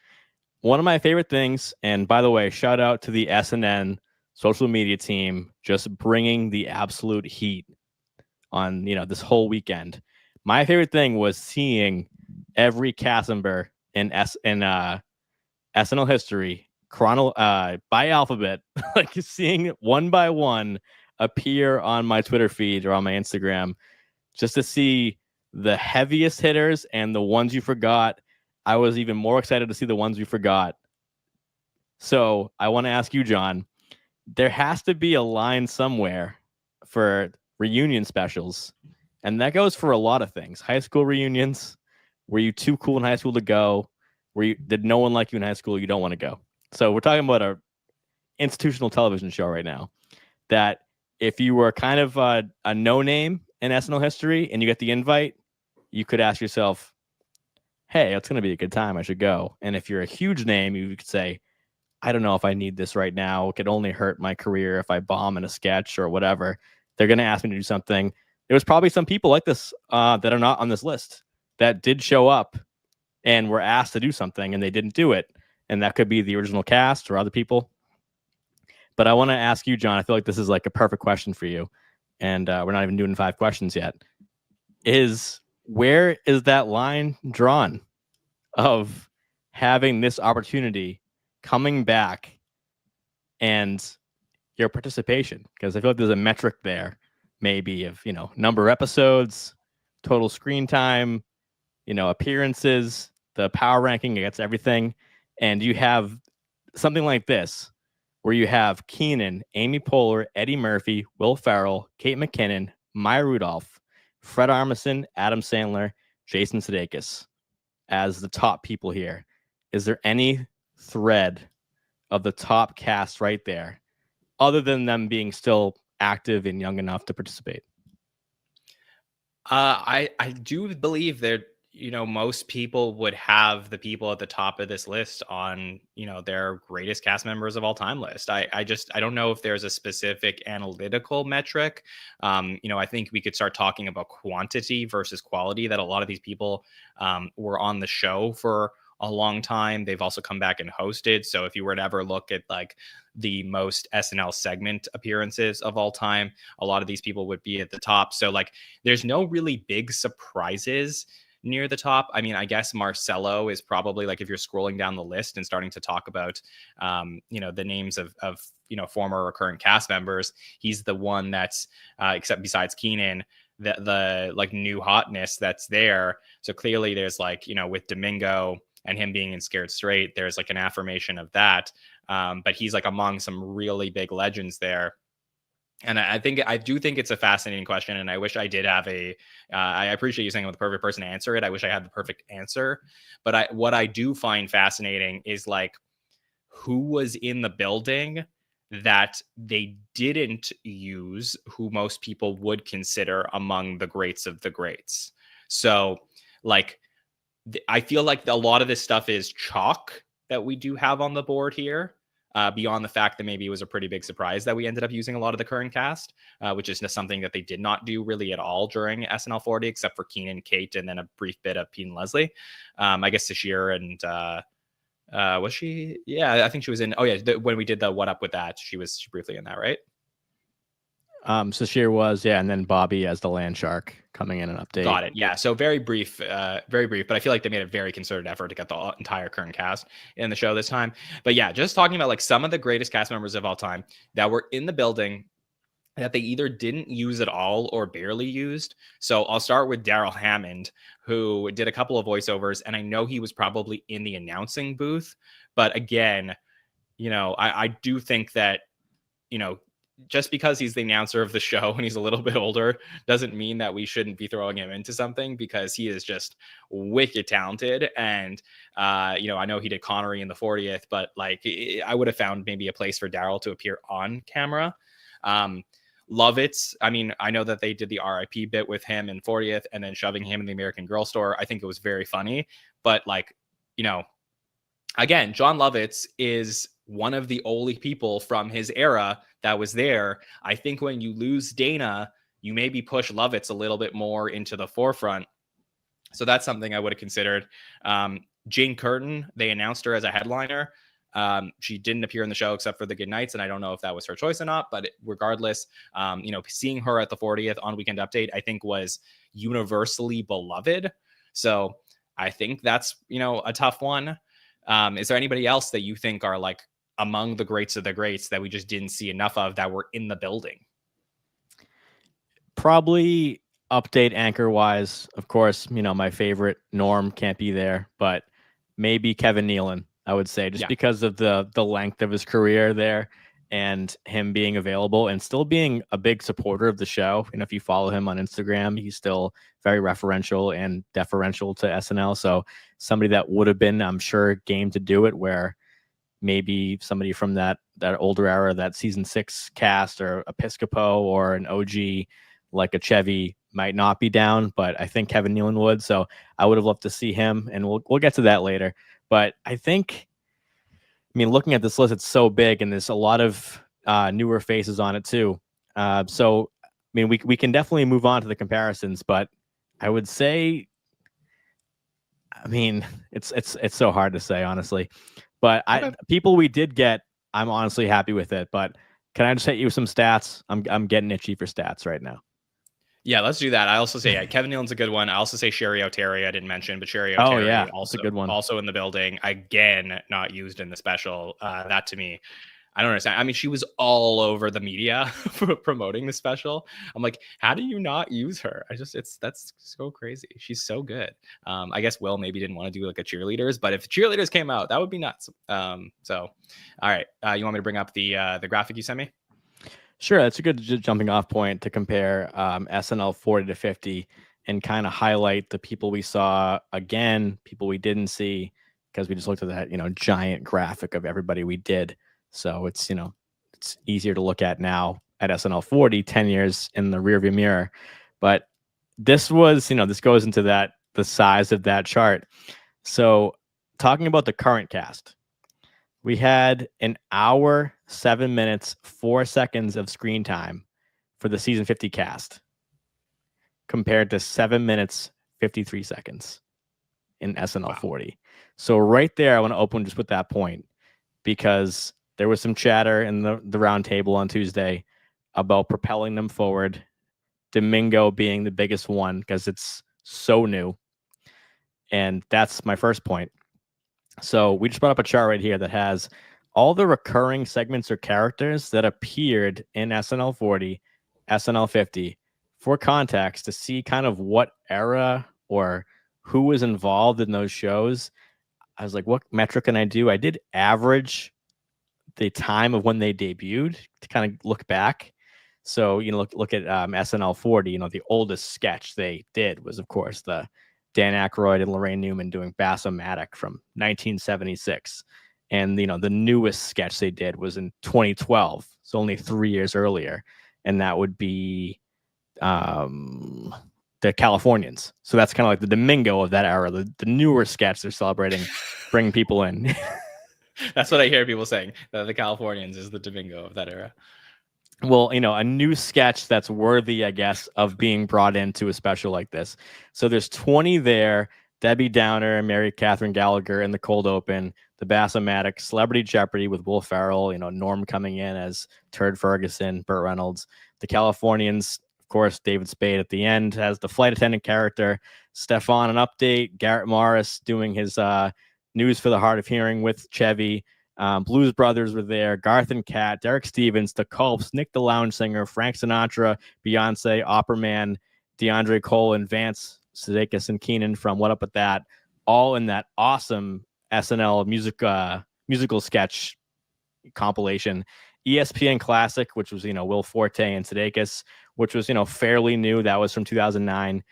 One of my favorite things, and by the way, shout out to the SNN social media team, just bringing the absolute heat on, you know, this whole weekend. My favorite thing was seeing every cast member in SNL history by alphabet, like seeing one by one appear on my Twitter feed or on my Instagram, just to see the heaviest hitters and the ones you forgot. I was even more excited to see the ones we forgot. So I want to ask you, John, there has to be a line somewhere for reunion specials. And that goes for a lot of things. High school reunions. Were you too cool in high school to go? Did no one like you in high school? You don't want to go. So we're talking about a institutional television show right now that if you were kind of a no-name in SNL history and you get the invite, you could ask yourself, hey, it's going to be a good time. I should go. And if you're a huge name, you could say, I don't know if I need this right now. It could only hurt my career if I bomb in a sketch or whatever. They're going to ask me to do something. There was probably some people like this that are not on this list that did show up and were asked to do something and they didn't do it. And that could be the original cast or other people. But I want to ask you, John, I feel like this is like a perfect question for you. And we're not even doing 5 questions yet. Where is that line drawn of having this opportunity coming back and your participation? Because I feel like there's a metric there, maybe of, you know, number of episodes, total screen time, you know, appearances, the power ranking against everything. And you have something like this, where you have Keenan, Amy Poehler, Eddie Murphy, Will Ferrell, Kate McKinnon, Maya Rudolph, Fred Armisen, Adam Sandler, Jason Sudeikis as the top people here. Is there any thread of the top cast right there, other than them being still active and young enough to participate? I do believe that, you know, most people would have the people at the top of this list on, you know, their greatest cast members of all time list. I don't know if there's a specific analytical metric. You know, I think we could start talking about quantity versus quality, that a lot of these people were on the show for a long time. They've also come back and hosted. So if you were to ever look at like the most SNL segment appearances of all time, a lot of these people would be at the top. So like there's no really big surprises near the top. I mean, I guess Marcelo is probably like, if you're scrolling down the list and starting to talk about, the names of former or current cast members, he's the one that's, except besides Keenan, the like new hotness that's there. So clearly there's like, with Domingo and him being in Scared Straight, there's like an affirmation of that. But he's like among some really big legends there. And I do think it's a fascinating question, and I wish I did have I appreciate you saying I'm the perfect person to answer it. I wish I had the perfect answer, but what I do find fascinating is like who was in the building that they didn't use, who most people would consider among the greats of the greats. So like, I feel like a lot of this stuff is chalk that we do have on the board here. Beyond the fact that maybe it was a pretty big surprise that we ended up using a lot of the current cast, which is something that they did not do really at all during SNL50, except for Keenan, Kate, and then a brief bit of Pete and Leslie. I guess Sashir and was she? Yeah, I think she was in. Oh yeah, when we did the What Up With That, she was briefly in that, right? Sashir was, yeah, and then Bobby as the land shark coming in an update. Got it. Yeah. So very brief, but I feel like they made a very concerted effort to get the entire current cast in the show this time. But yeah, just talking about like some of the greatest cast members of all time that were in the building that they either didn't use at all or barely used. So I'll start with Daryl Hammond, who did a couple of voiceovers, and I know he was probably in the announcing booth. But again, I do think that, just because he's the announcer of the show and he's a little bit older doesn't mean that we shouldn't be throwing him into something, because he is just wicked talented. And, I know he did Connery in the 40th, but like I would have found maybe a place for Daryl to appear on camera. Lovitz, I mean, I know that they did the RIP bit with him in 40th and then shoving him in the American Girl store. I think it was very funny, but like, again, Jon Lovitz is one of the only people from his era that was there. I think when you lose Dana, you maybe push Lovitz a little bit more into the forefront. So that's something I would have considered. Jane Curtin, they announced her as a headliner. She didn't appear in the show except for the Good Nights, and I don't know if that was her choice or not, but regardless, seeing her at the 40th on Weekend Update, I think was universally beloved. So I think that's, a tough one. Is there anybody else that you think are like among the greats of the greats that we just didn't see enough of that were in the building? Probably update anchor wise, of course, my favorite Norm can't be there, but maybe Kevin Nealon, I would say, just because of the length of his career there and him being available and still being a big supporter of the show. And if you follow him on Instagram, he's still very referential and deferential to SNL. So somebody that would have been, I'm sure, game to do it, where maybe somebody from that older era, that season 6 cast or Episcopo or an OG like a Chevy might not be down, but I think Kevin Nealon would. So I would have loved to see him, and we'll get to that later. But I think, looking at this list, it's so big, and there's a lot of newer faces on it too. We can definitely move on to the comparisons, but I would say, it's so hard to say, honestly. But people we did get, I'm honestly happy with it. But can I just hit you with some stats? I'm getting itchy for stats right now. Yeah, let's do that. I also say Kevin Nealon's a good one. I also say Sherry O'Terry. I didn't mention, but Sherry O'Terry also a good one. Also in the building. Again, not used in the special. That to me, I don't understand. I mean, she was all over the media for promoting the special. I'm like, how do you not use her? That's so crazy. She's so good. I guess Will maybe didn't want to do like a cheerleaders, but if the cheerleaders came out, that would be nuts. All right. You want me to bring up the graphic you sent me? Sure, that's a good jumping off point to compare SNL 40 to 50 and kind of highlight the people we saw again, people we didn't see, because we just looked at that, giant graphic of everybody we did. So it's, it's easier to look at now at SNL 40, 10 years in the rearview mirror. But this was, this goes into the size of that chart. So talking about the current cast, we had an hour, 7 minutes, 4 seconds of screen time for the season 50 cast, compared to 7 minutes, 53 seconds in SNL Wow. 40. So right there, I want to open just with that point, because there was some chatter in the round table on Tuesday about propelling them forward. Domingo being the biggest one because it's so new. And that's my first point. So we just brought up a chart right here that has all the recurring segments or characters that appeared in SNL 40, SNL 50. For context, to see kind of what era or who was involved in those shows, I was like, what metric can I do? I did average the time of when they debuted to kind of look back. So, look at SNL 40, the oldest sketch they did was, of course, the Dan Aykroyd and Lorraine Newman doing Bass-O-Matic from 1976. And, the newest sketch they did was in 2012. So only 3 years earlier. And that would be the Californians. So that's kind of like the Domingo of that era, the newer sketch they're celebrating, bringing people in. That's what I hear people saying, that the Californians is the Domingo of that era. Well, a new sketch that's worthy, I guess, of being brought into a special like this. So there's 20 there. Debbie Downer, Mary Catherine Gallagher in the cold open, the Bass-O-Matic, Celebrity Jeopardy with Will Ferrell, Norm coming in as Turd Ferguson, Burt Reynolds, the Californians, of course, David Spade at the end has the flight attendant character, Stefan an update, Garrett Morris doing his News for the Hard of Hearing with Chevy. Blues Brothers were there, Garth and Kat, Derek Stevens, The Culps, Nick the Lounge Singer, Frank Sinatra, Beyonce, Opera Man, DeAndre Cole, and Vance Sudeikis and Keenan from What Up With That, all in that awesome SNL musical sketch compilation. ESPN Classic, which was, Will Forte and Sudeikis, which was, fairly new. That was from 2009.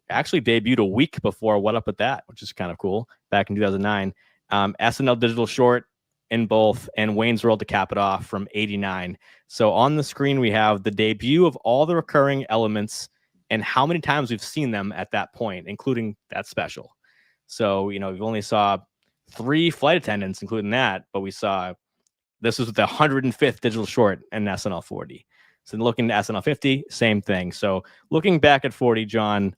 Actually debuted a week before What Up With That, which is kind of cool, back in 2009. SNL Digital Short in both, and Wayne's World to cap it off from 89. So on the screen, we have the debut of all the recurring elements and how many times we've seen them at that point, including that special. So, we've only saw 3 flight attendants, including that, but we saw this was the 105th digital short in SNL 40. So looking at SNL 50, same thing. So looking back at 40, John,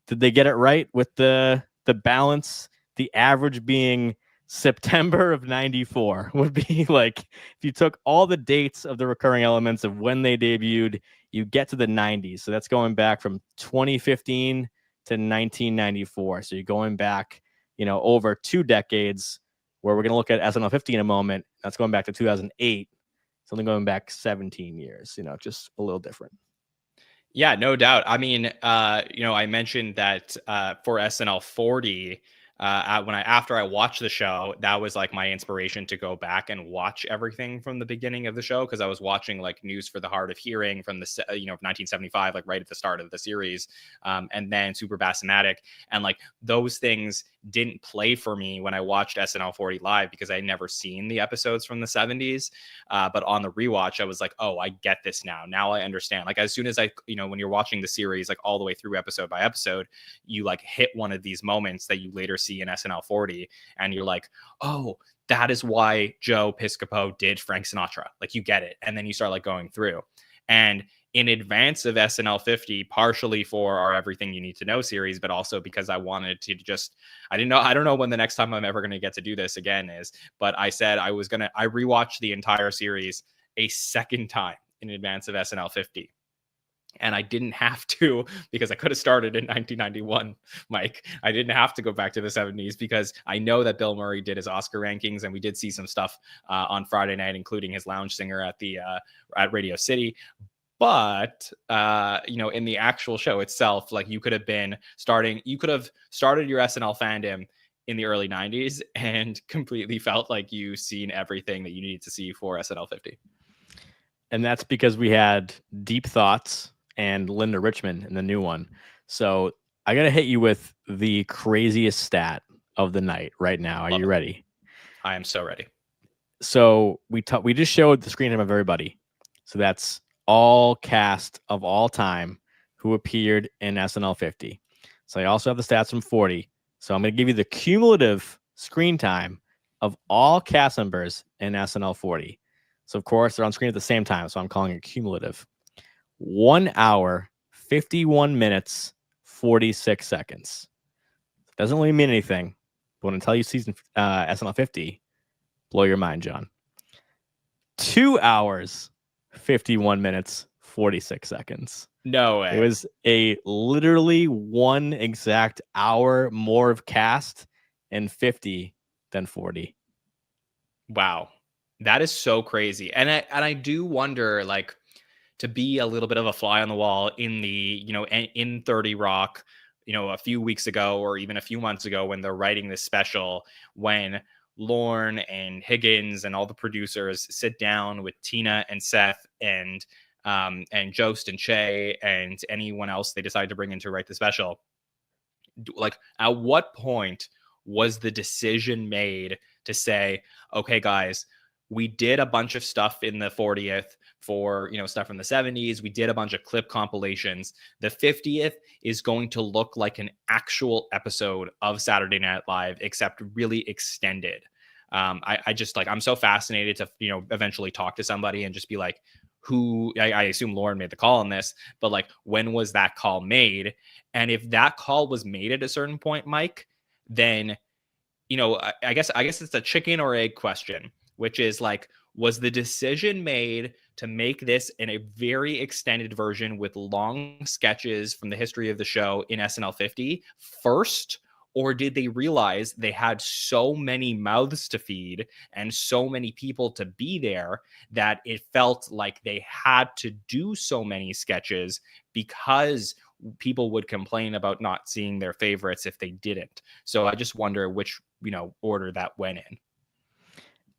did they get it right with the balance? The average being September of 94 would be like, if you took all the dates of the recurring elements of when they debuted, you get to the 90s. So that's going back from 2015 to 1994. So you're going back, over 2 decades, where we're going to look at SNL 50 in a moment. That's going back to 2008. It's only going back 17 years, just a little different. Yeah, no doubt. I mean, I mentioned that for SNL 40, after I watched the show, that was like my inspiration to go back and watch everything from the beginning of the show, because I was watching like News for the Hard of Hearing from the 1975, like right at the start of the series, and then Super Bass-O-Matic, and like those things didn't play for me when I watched SNL 40 live because I had never seen the episodes from the 70s. But on the rewatch, I was like, oh, I get this now. Now I understand. Like as soon as when you're watching the series, like all the way through episode by episode, you like hit one of these moments that you later see in SNL 40, and you're like, oh, that is why Joe Piscopo did Frank Sinatra. Like you get it. And then you start like going through. And in advance of SNL 50, partially for our Everything You Need to Know series, but also because I wanted to I don't know when the next time I'm ever going to get to do this again is, but I said I rewatched the entire series a second time in advance of SNL 50. And I didn't have to, because I could have started in 1991, Mike. I didn't have to go back to the 70s because I know that Bill Murray did his Oscar rankings, and we did see some stuff on Friday night, including his Lounge Singer at Radio City. But in the actual show itself, like you could have started your SNL fandom in the early 90s and completely felt like you've seen everything that you needed to see for SNL 50. And that's because we had Deep Thoughts and Linda Richmond in the new one. So I got to hit you with the craziest stat of the night right now. Are you ready? I am so ready. So we just showed the screen name of everybody. So that's all cast of all time who appeared in SNL 50. So I also have the stats from 40. So I'm going to give you the cumulative screen time of all cast members in SNL 40. So of course they're on screen at the same time. So I'm calling it cumulative. 1 hour, 51 minutes, 46 seconds. Doesn't really mean anything. But when I tell you season SNL 50, blow your mind, John. 2 hours, 51 minutes, 46 seconds. No way. It was a literally 1 exact hour more of cast and 50 than 40. Wow. That is so crazy. And I do wonder, like, to be a little bit of a fly on the wall in the, in 30 Rock, a few weeks ago or even a few months ago when they're writing this special, when Lorne and Higgins and all the producers sit down with Tina and Seth and Jost and Shay and anyone else they decide to bring in to write the special. Like, at what point was the decision made to say, okay, guys, we did a bunch of stuff in the 40th for, stuff from the 70s. We did a bunch of clip compilations. The 50th is going to look like an actual episode of Saturday Night Live, except really extended. I just I'm so fascinated to, eventually talk to somebody and just be like, I assume Lauren made the call on this, but like, when was that call made? And if that call was made at a certain point, Mike, then, I guess it's a chicken or egg question, which is like, was the decision made to make this in a very extended version with long sketches from the history of the show in SNL 50 first? Or did they realize they had so many mouths to feed and so many people to be there that it felt like they had to do so many sketches because people would complain about not seeing their favorites if they didn't? So I just wonder which, order that went in.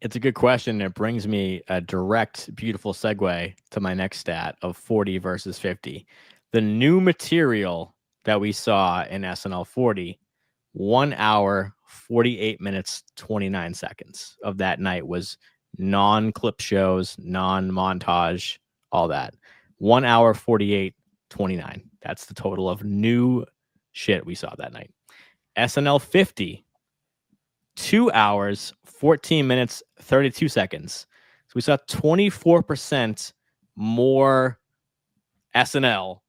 It's a good question. It brings me a direct, beautiful segue to my next stat of 40 versus 50. The new material that we saw in SNL 40, 1 hour, 48 minutes, 29 seconds of that night was non-clip shows, non-montage, all that. 1 hour, 48, 29. That's the total of new shit we saw that night. SNL 50, 2 hours, 14 minutes, 32 seconds. So we saw 24% more SNL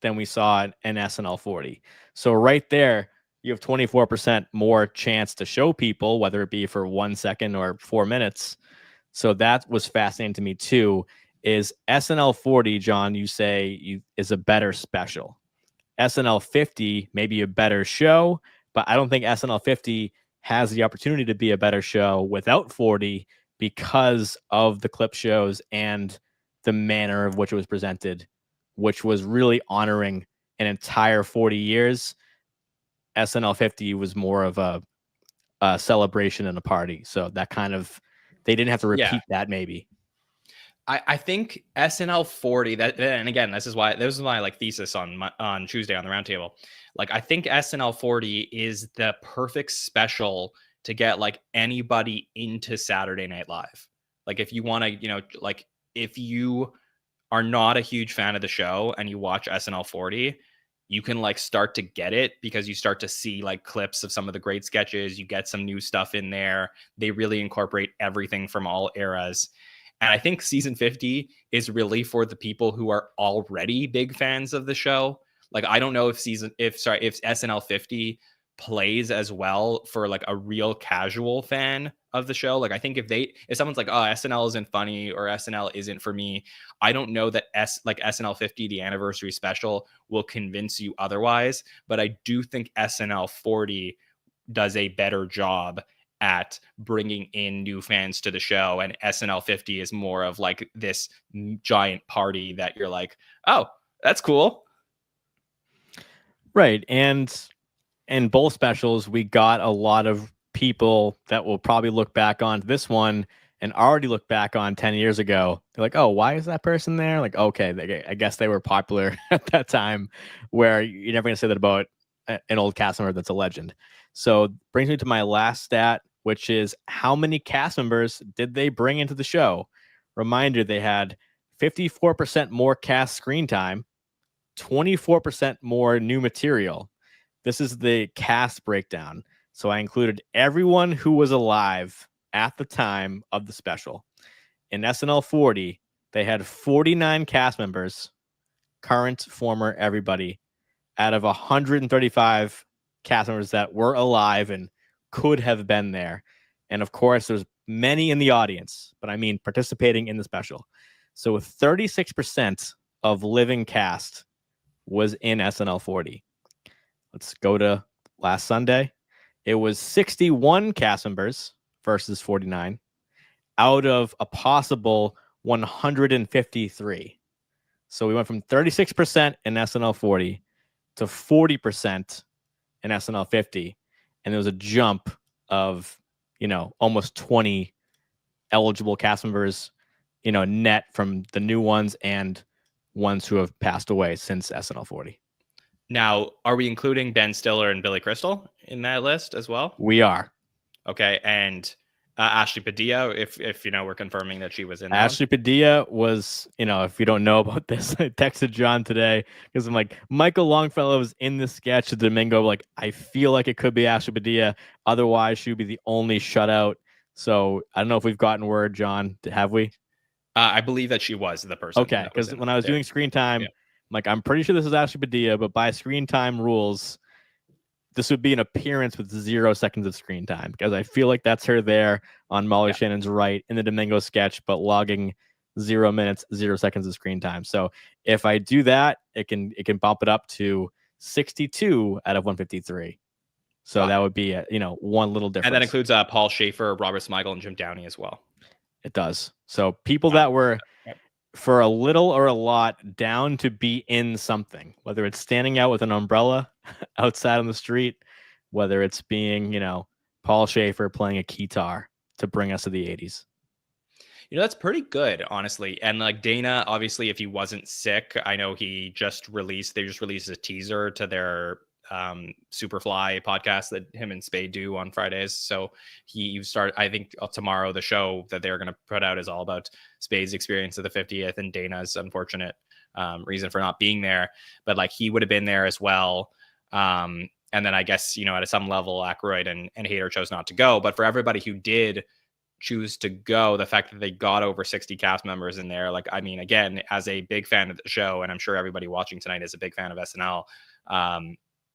than we saw in SNL 40. So right there, you have 24% more chance to show people, whether it be for 1 second or 4 minutes. So that was fascinating to me too. Is SNL 40, John, you say is a better special. SNL 50 may be a better show, but I don't think SNL 50 has the opportunity to be a better show without 40 because of the clip shows and the manner of which it was presented, which was really honoring an entire 40 years. SNL 50 was more of a celebration and a party. So that kind of, they didn't have to repeat that maybe. I think SNL 40, that, and again, this is my like thesis on Tuesday on the roundtable. Like, I think SNL 40 is the perfect special to get like anybody into Saturday Night Live. Like, if you want to, like, if you are not a huge fan of the show and you watch SNL 40, you can like start to get it because you start to see like clips of some of the great sketches. You get some new stuff in there. They really incorporate everything from all eras. And I think season 50 is really for the people who are already big fans of the show. Like, I don't know if SNL 50 plays as well for like a real casual fan of the show. Like, I think if someone's like, oh, SNL isn't funny or SNL isn't for me, I don't know that SNL 50, the anniversary special, will convince you otherwise. But I do think SNL 40 does a better job at bringing in new fans to the show, and SNL 50 is more of like this giant party that you're like, oh, that's cool. Right. And in both specials, we got a lot of people that will probably look back on this one and already look back on 10 years ago. They're like, oh, why is that person there? Like, okay, I guess they were popular at that time, where you're never going to say that about an old cast member that's a legend. So brings me to my last stat, which is how many cast members did they bring into the show? Reminder, they had 54% more cast screen time, 24% more new material. This is the cast breakdown. So I included everyone who was alive at the time of the special. In SNL 40, they had 49 cast members, current, former, everybody, out of 135 cast members that were alive and could have been there. And of course, there's many in the audience, but I mean participating in the special. So 36% of living cast was in SNL 40. Let's go to last Sunday. It was 61 cast members versus 49 out of a possible 153. So we went from 36% in SNL 40 to 40% in SNL 50. And there was a jump of, almost 20 eligible cast members, net from the new ones and ones who have passed away since SNL 40. Now, are we including Ben Stiller and Billy Crystal in that list as well? We are. Okay, and Ashley Padilla, if we're confirming that she was in. Ashley Padilla was, if you don't know about this, I texted John today because I'm like, Michael Longfellow was in the sketch of Domingo. Like, I feel like it could be Ashley Padilla. Otherwise, she would be the only shutout. So I don't know if we've gotten word, John. Have we? I believe that she was the person. Okay, because when I was doing screen time, I'm pretty sure this is Ashley Padilla, but by screen time rules, this would be an appearance with 0 seconds of screen time because I feel like that's her there on Molly Shannon's right in the Domingo sketch, but logging 0 minutes, 0 seconds of screen time. So if I do that, it can bump it up to 62 out of 153. So that would be one little difference. And that includes Paul Schaefer, Robert Smigel, and Jim Downey as well. It does. So people that were for a little or a lot down to be in something, whether it's standing out with an umbrella outside on the street, whether it's being, Paul Schaefer playing a guitar to bring us to the 80s. That's pretty good, honestly. And like Dana, obviously, if he wasn't sick, I know they just released a teaser to their Superfly podcast that him and Spade do on Fridays. So he started, I think tomorrow, the show that they're going to put out is all about Spade's experience of the 50th and Dana's unfortunate reason for not being there. But like he would have been there as well. And then I guess, at some level, Aykroyd and Hader chose not to go. But for everybody who did choose to go, the fact that they got over 60 cast members in there, like, I mean, again, as a big fan of the show, and I'm sure everybody watching tonight is a big fan of SNL,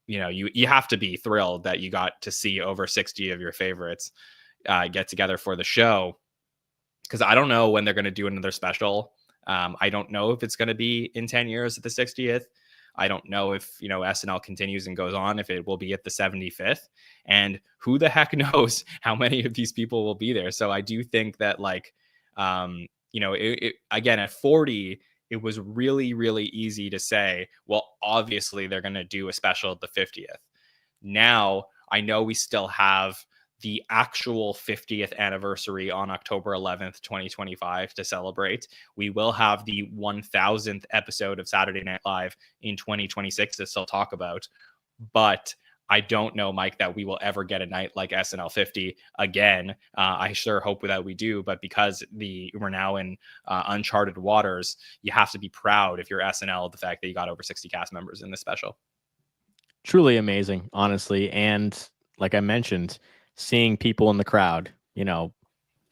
you have to be thrilled that you got to see over 60 of your favorites get together for the show. Because I don't know when they're going to do another special. I don't know if it's going to be in 10 years at the 60th. I don't know if, SNL continues and goes on, if it will be at the 75th. And who the heck knows how many of these people will be there. So I do think that, like, again, at 40, it was really, really easy to say, well, obviously they're going to do a special at the 50th. Now, I know we still have the actual 50th anniversary on October 11th, 2025 to celebrate. We will have the 1000th episode of Saturday Night Live in 2026 to still talk about. But I don't know, Mike, that we will ever get a night like SNL 50 again. I sure hope that we do, but because we're now in uncharted waters, you have to be proud if you're SNL of the fact that you got over 60 cast members in this special. Truly amazing, honestly. And like I mentioned, seeing people in the crowd,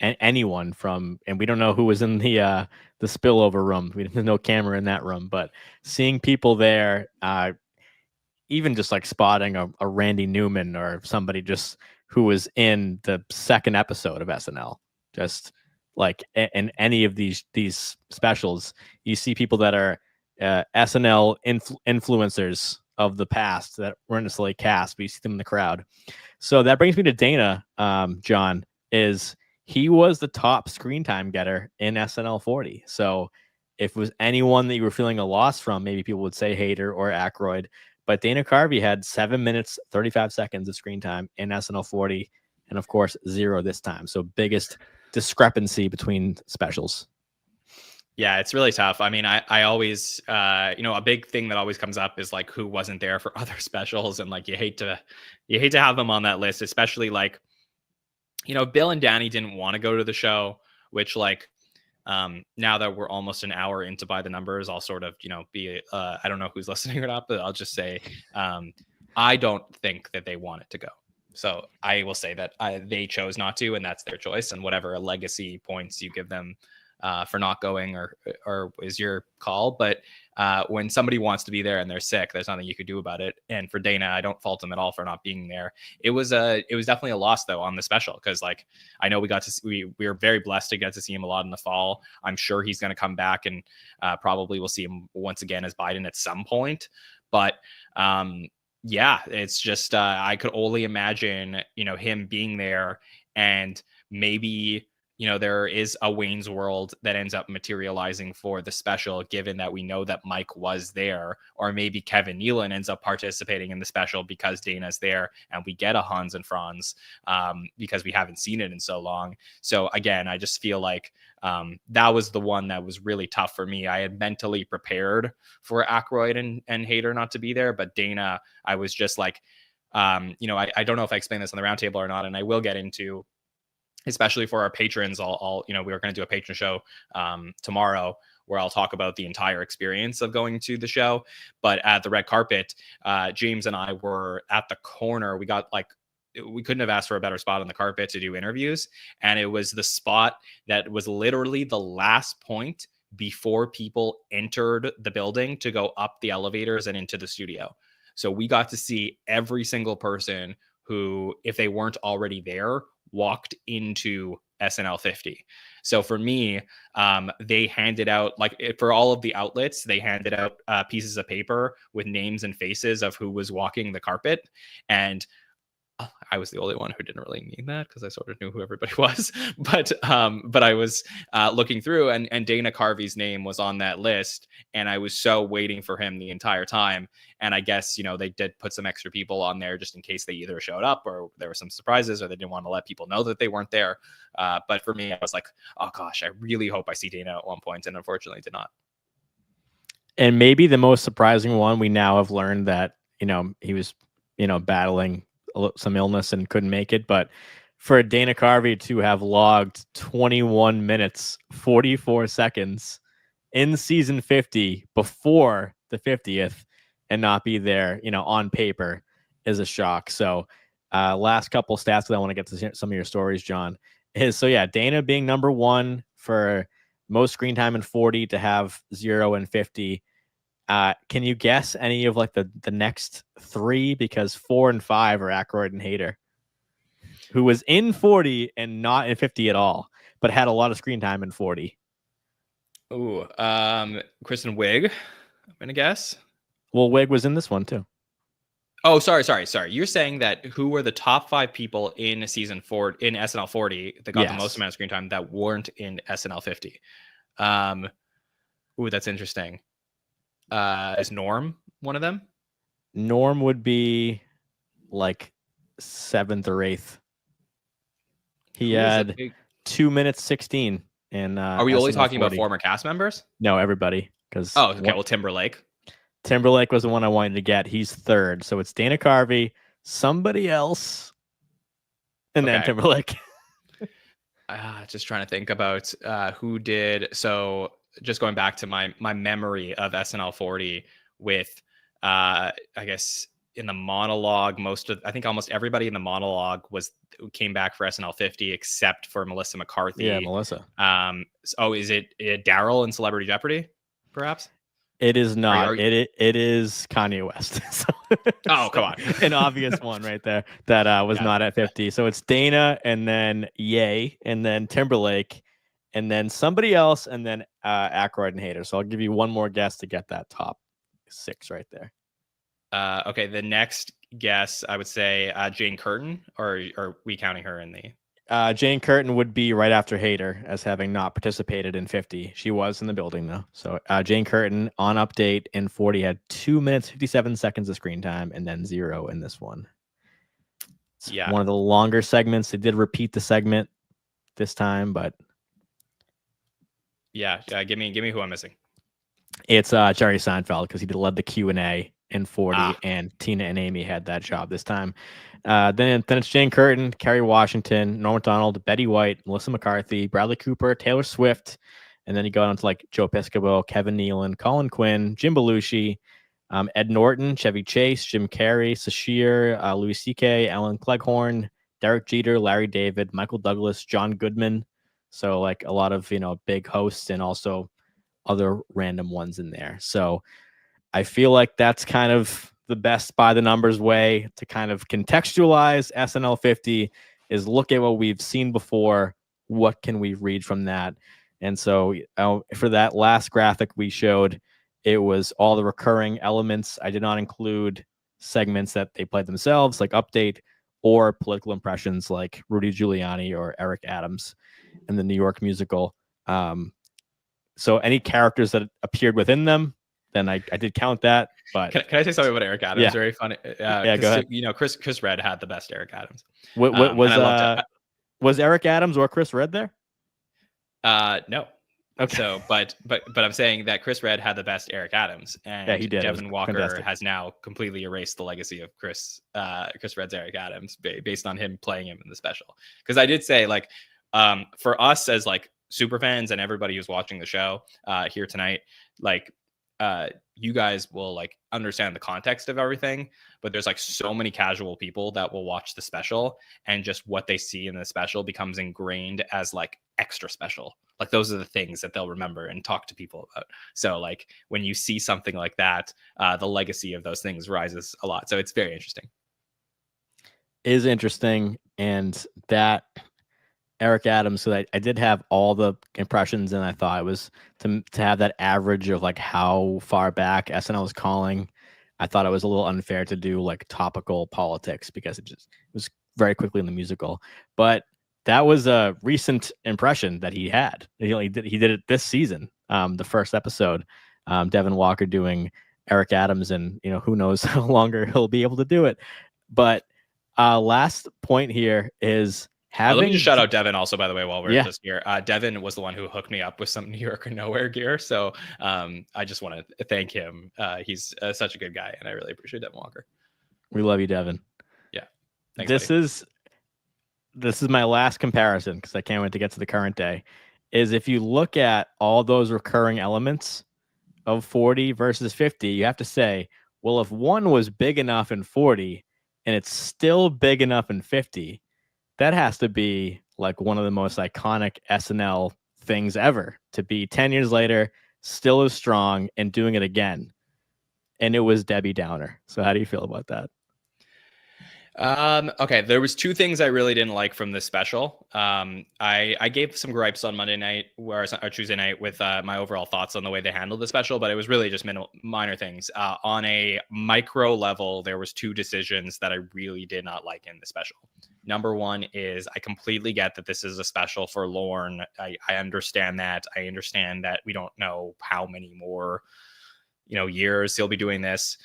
anyone from, and we don't know who was in the spillover room. There's no camera in that room, but seeing people there, even just like spotting a Randy Newman or somebody just who was in the second episode of SNL, just like in any of these specials, you see people that are SNL influencers of the past that weren't necessarily cast, but you see them in the crowd. So that brings me to Dana, John, is he was the top screen time getter in SNL 40. So if it was anyone that you were feeling a loss from, maybe people would say Hader or Aykroyd. But Dana Carvey had 7 minutes, 35 seconds of screen time in SNL 40, and of course, 0 this time. So biggest discrepancy between specials. Yeah, it's really tough. I mean, I always, a big thing that always comes up is like who wasn't there for other specials, and like you hate to have them on that list, especially like, Bill and Danny didn't want to go to the show, which like. Now that we're almost an hour into By the Numbers, I'll sort of, be, I don't know who's listening or not, but I'll just say, I don't think that they wanted to go. So I will say that they chose not to, and that's their choice, and whatever legacy points you give them for not going, or is your call. But when somebody wants to be there and they're sick, there's nothing you could do about it. And for Dana, I don't fault him at all for not being there. It was definitely a loss though on the special, because like I know we were very blessed to get to see him a lot in the fall. I'm sure he's going to come back, and probably we'll see him once again as Biden at some point. But yeah, it's just I could only imagine, him being there, and maybe there is a Wayne's World that ends up materializing for the special, given that we know that Mike was there, or maybe Kevin Nealon ends up participating in the special because Dana's there, and we get a Hans and Franz because we haven't seen it in so long. So again, I just feel like that was the one that was really tough for me. I had mentally prepared for Aykroyd and Hader not to be there, but Dana, I was just like, I don't know if I explained this on the roundtable or not, and I will get into, especially for our patrons. I'll we are going to do a patron show tomorrow where I'll talk about the entire experience of going to the show. But at the red carpet, James and I were at the corner. We couldn't have asked for a better spot on the carpet to do interviews. And it was the spot that was literally the last point before people entered the building to go up the elevators and into the studio. So we got to see every single person who, if they weren't already there, walked into SNL50. So for me, they handed out, for all of the outlets, they handed out pieces of paper with names and faces of who was walking the carpet. And I was the only one who didn't really need that, because I sort of knew who everybody was. But I was looking through, and Dana Carvey's name was on that list, and I was so waiting for him the entire time. And I guess they did put some extra people on there just in case they either showed up or there were some surprises, or they didn't want to let people know that they weren't there. But for me, I was like, oh gosh, I really hope I see Dana at one point, and unfortunately did not. And maybe the most surprising one, we now have learned that he was battling some illness and couldn't make it. But for Dana Carvey to have logged 21 minutes 44 seconds in season 50 before the 50th and not be there on paper is a shock. So last couple stats that I want to get to some of your stories, John, is Dana being number one for most screen time in 40 to have 0 and 50. Can you guess any of the next three? Because 4 and 5 are Aykroyd and Hader, who was in 40 and not in 50 at all, but had a lot of screen time in 40. Ooh, Kristen Wiig, I'm gonna guess. Well, Wiig was in this one too. Oh, sorry. You're saying that who were the top 5 people in season 4 in SNL 40 that got the most amount of screen time that weren't in SNL 50? Ooh, that's interesting. Is Norm one of them? Norm would be 7th or 8th. He had 2 minutes 16. And are we only SNL talking 40. about former cast members? No, everybody. Because well, Timberlake. Timberlake was the one I wanted to get. He's 3rd, so it's Dana Carvey, somebody else, and then Timberlake. Just trying to think about who did. So just going back to my memory of SNL 40 with, I guess in the monologue, I think almost everybody in the monologue came back for SNL 50 except for Melissa McCarthy. Yeah, Melissa. Is it Daryl in Celebrity Jeopardy, perhaps? It is not. It is Kanye West. So oh, come on. An obvious one right there that was not at 50. So it's Dana, and then Ye, and then Timberlake, and then somebody else, and then Aykroyd and Hader. So I'll give you one more guess to get that top 6 right there. Okay, the next guess, I would say Jane Curtin, or are we counting her in the... Jane Curtin would be right after Hader as having not participated in 50. She was in the building, though. So Jane Curtin on update in 40 had 2 minutes, 57 seconds of screen time, and then 0 in this one. It's one of the longer segments. They did repeat the segment this time, but... Yeah, give me who I'm missing. It's Jerry Seinfeld, because he led the Q&A in 40, and Tina and Amy had that job this time. Then it's Jane Curtin, Kerry Washington, Norm Macdonald, Betty White, Melissa McCarthy, Bradley Cooper, Taylor Swift, and then you go on to Joe Piscopo, Kevin Nealon, Colin Quinn, Jim Belushi, Ed Norton, Chevy Chase, Jim Carrey, Sashir, Louis C.K., Alan Cleghorn, Derek Jeter, Larry David, Michael Douglas, John Goodman, So like a lot of, big hosts and also other random ones in there. So I feel like that's kind of the best by the numbers way to kind of contextualize SNL 50 is look at what we've seen before. What can we read from that? And so for that last graphic we showed, it was all the recurring elements. I did not include segments that they played themselves, like Update, or political impressions like Rudy Giuliani or Eric Adams in the New York musical. So any characters that appeared within them, then I did count that. But can I say something about Eric Adams? Yeah. Very funny. Yeah, go ahead. Chris Red had the best Eric Adams. What And I loved it. Was Eric Adams or Chris Red there? No. Okay. So, but I'm saying that Chris Red had the best Eric Adams, and Yeah, he did. Devin Walker fantastic. has now completely erased the legacy of Chris Red's Eric Adams based on him playing him in the special. Because I did say, like, for us as like super fans and everybody who's watching the show here tonight, like, you guys will like understand the context of everything, but there's like so many casual people that will watch the special, and just what they see in the special becomes ingrained as like extra special. Like those are the things that they'll remember and talk to people about. So like when you see something like that, the legacy of those things rises a lot. So it's very interesting. Is interesting. And that Eric Adams, so I did have all the impressions, and I thought it was to have that average of like how far back SNL was calling. I thought it was a little unfair to do like topical politics because it was very quickly in the musical. But that was a recent impression that he had. He did it this season, the first episode. Devin Walker doing Eric Adams, and who knows how longer he'll be able to do it. But last point here is having. Let me just shout out Devin also, by the way, while we're just here. Devin was the one who hooked me up with some New York or Nowhere gear. So I just want to thank him. He's such a good guy, and I really appreciate Devin Walker. We love you, Devin. Yeah. Thanks, This is my last comparison because I can't wait to get to the current day. Is if you look at all those recurring elements of 40 versus 50, you have to say, well, if one was big enough in 40 and it's still big enough in 50, that has to be like one of the most iconic SNL things ever, to be 10 years later, still as strong and doing it again. And it was Debbie Downer. So how do you feel about that? Okay, there was two things I really didn't like from this special. I gave some gripes on Monday night or Tuesday night with my overall thoughts on the way they handled the special, but it was really just minor things. On a micro level, there was two decisions that I really did not like in the special. Number one is I completely get that this is a special for Lorne. I understand that. I understand that we don't know how many more, years he'll be doing this.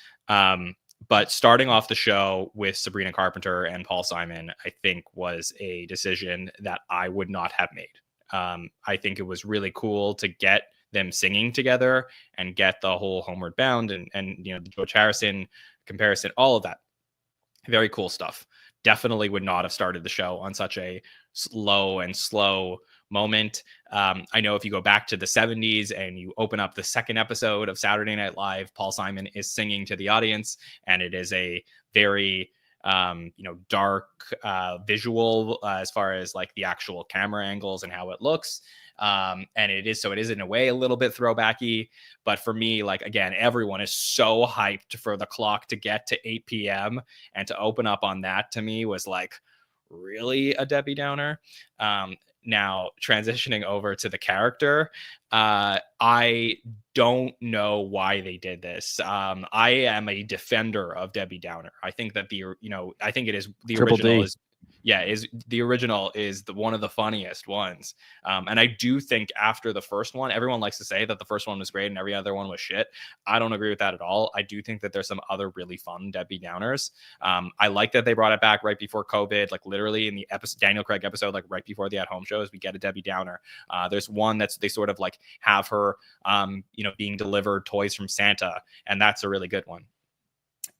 But starting off the show with Sabrina Carpenter and Paul Simon, I think was a decision that I would not have made. I think it was really cool to get them singing together and get the whole Homeward Bound and the George Harrison comparison, all of that. Very cool stuff. Definitely would not have started the show on such a slow moment. I know if you go back to the 70s and you open up the second episode of Saturday Night Live, Paul Simon is singing to the audience, and it is a very dark visual as far as like the actual camera angles and how it looks. And it is in a way a little bit throwbacky, but for me, like, again, everyone is so hyped for the clock to get to 8 p.m. and to open up on that, to me, was like really a Debbie Downer. Now transitioning over to the character, I don't know why they did this. I am a defender of Debbie Downer. I think that I think it is the Triple original D. is the original is one of the funniest ones. And I do think after the first one, everyone likes to say that the first one was great and every other one was shit. I don't agree with that at all. I do think that there's some other really fun Debbie Downers. I like that they brought it back right before COVID, like literally in the Daniel Craig episode, like right before the At Home shows, we get a Debbie Downer. There's one that's they sort of like have her, being delivered toys from Santa, and that's a really good one.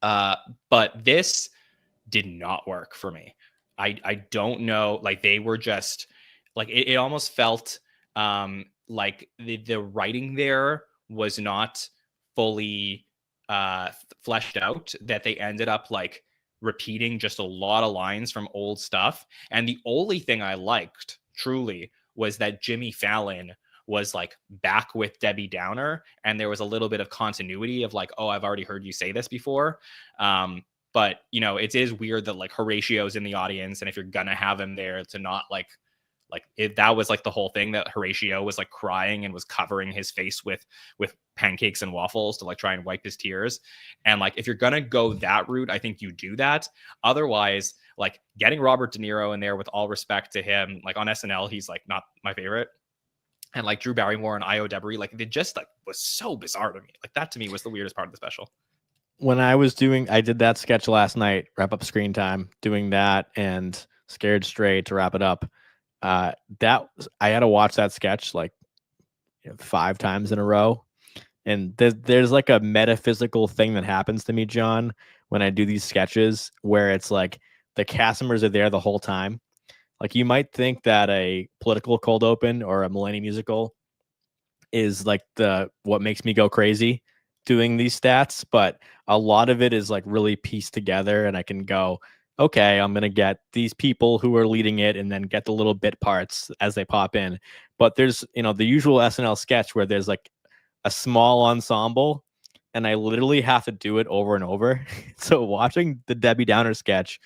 But this did not work for me. I don't know, like they were just like it almost felt like the writing there was not fully fleshed out, that they ended up like repeating just a lot of lines from old stuff. And the only thing I liked truly was that Jimmy Fallon was like back with Debbie Downer, and there was a little bit of continuity of like, oh, I've already heard you say this before. But it is weird that like Horatio's in the audience, and if you're gonna have him there, to not like that was like the whole thing, that Horatio was like crying and was covering his face with pancakes and waffles to like try and wipe his tears. And like, if you're gonna go that route, I think you do that. Otherwise, like getting Robert De Niro in there, with all respect to him, like on SNL, he's like not my favorite. And like Drew Barrymore and Io Debris, like they just like was so bizarre to me. Like that to me was the weirdest part of the special. When I did that sketch last night, wrap up screen time, doing that and Scared Straight to wrap it up. I had to watch that sketch like 5 times in a row. And there's like a metaphysical thing that happens to me, John, when I do these sketches, where it's like the cast members are there the whole time. Like you might think that a political cold open or a Millennium musical is like what makes me go crazy doing these stats, but a lot of it is like really pieced together, and I can go, okay, I'm going to get these people who are leading it and then get the little bit parts as they pop in. But there's, the usual SNL sketch where there's like a small ensemble, and I literally have to do it over and over. So watching the Debbie Downer sketch,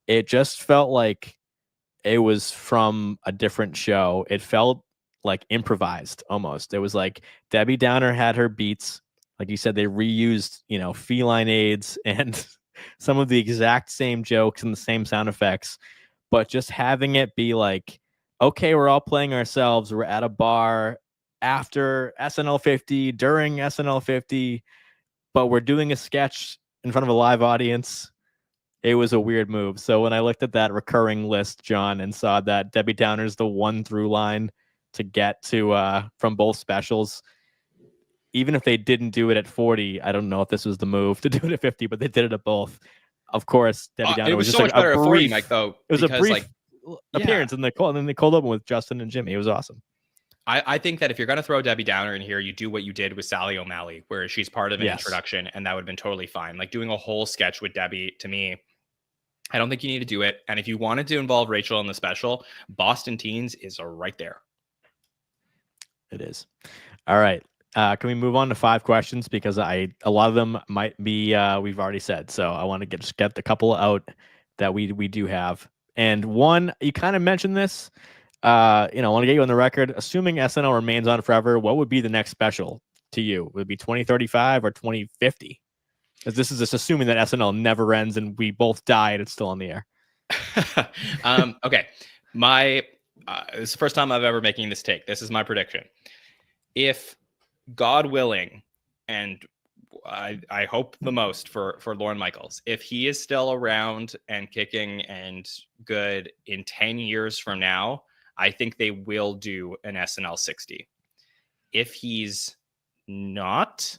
it just felt like it was from a different show. It felt like improvised almost. It was like Debbie Downer had her beats. Like you said, they reused, feline aids and some of the exact same jokes and the same sound effects, but just having it be like, okay, we're all playing ourselves. We're at a bar after SNL50, during SNL50, but we're doing a sketch in front of a live audience. It was a weird move. So when I looked at that recurring list, John, and saw that Debbie Downer's the one through line to get to from both specials, even if they didn't do it at 40, I don't know if this was the move to do it at 50, but they did it at both. Of course, Debbie Downer it was just so like much better a at brief, 40, Mike, though. It was a brief like, appearance in the cold, and then they cold open with Justin and Jimmy. It was awesome. I think that if you're going to throw Debbie Downer in here, you do what you did with Sally O'Malley, where she's part of an introduction, and that would have been totally fine. Like doing a whole sketch with Debbie, to me, I don't think you need to do it. And if you wanted to involve Rachel in the special, Boston Teens is right there. It is. All right. Can we move on to 5 questions? Because a lot of them might be we've already said. So I want to get the couple out that we do have. And one, you kind of mentioned this. I want to get you on the record. Assuming SNL remains on forever, what would be the next special to you? Would it be 2035 or 2050? Because this is just assuming that SNL never ends and we both die and it's still on the air. Okay. This is the first time I've ever making this take. This is my prediction. If God willing, and I hope the most for Lorne Michaels, if he is still around and kicking and good in 10 years from now, I think they will do an SNL 60. If he's not,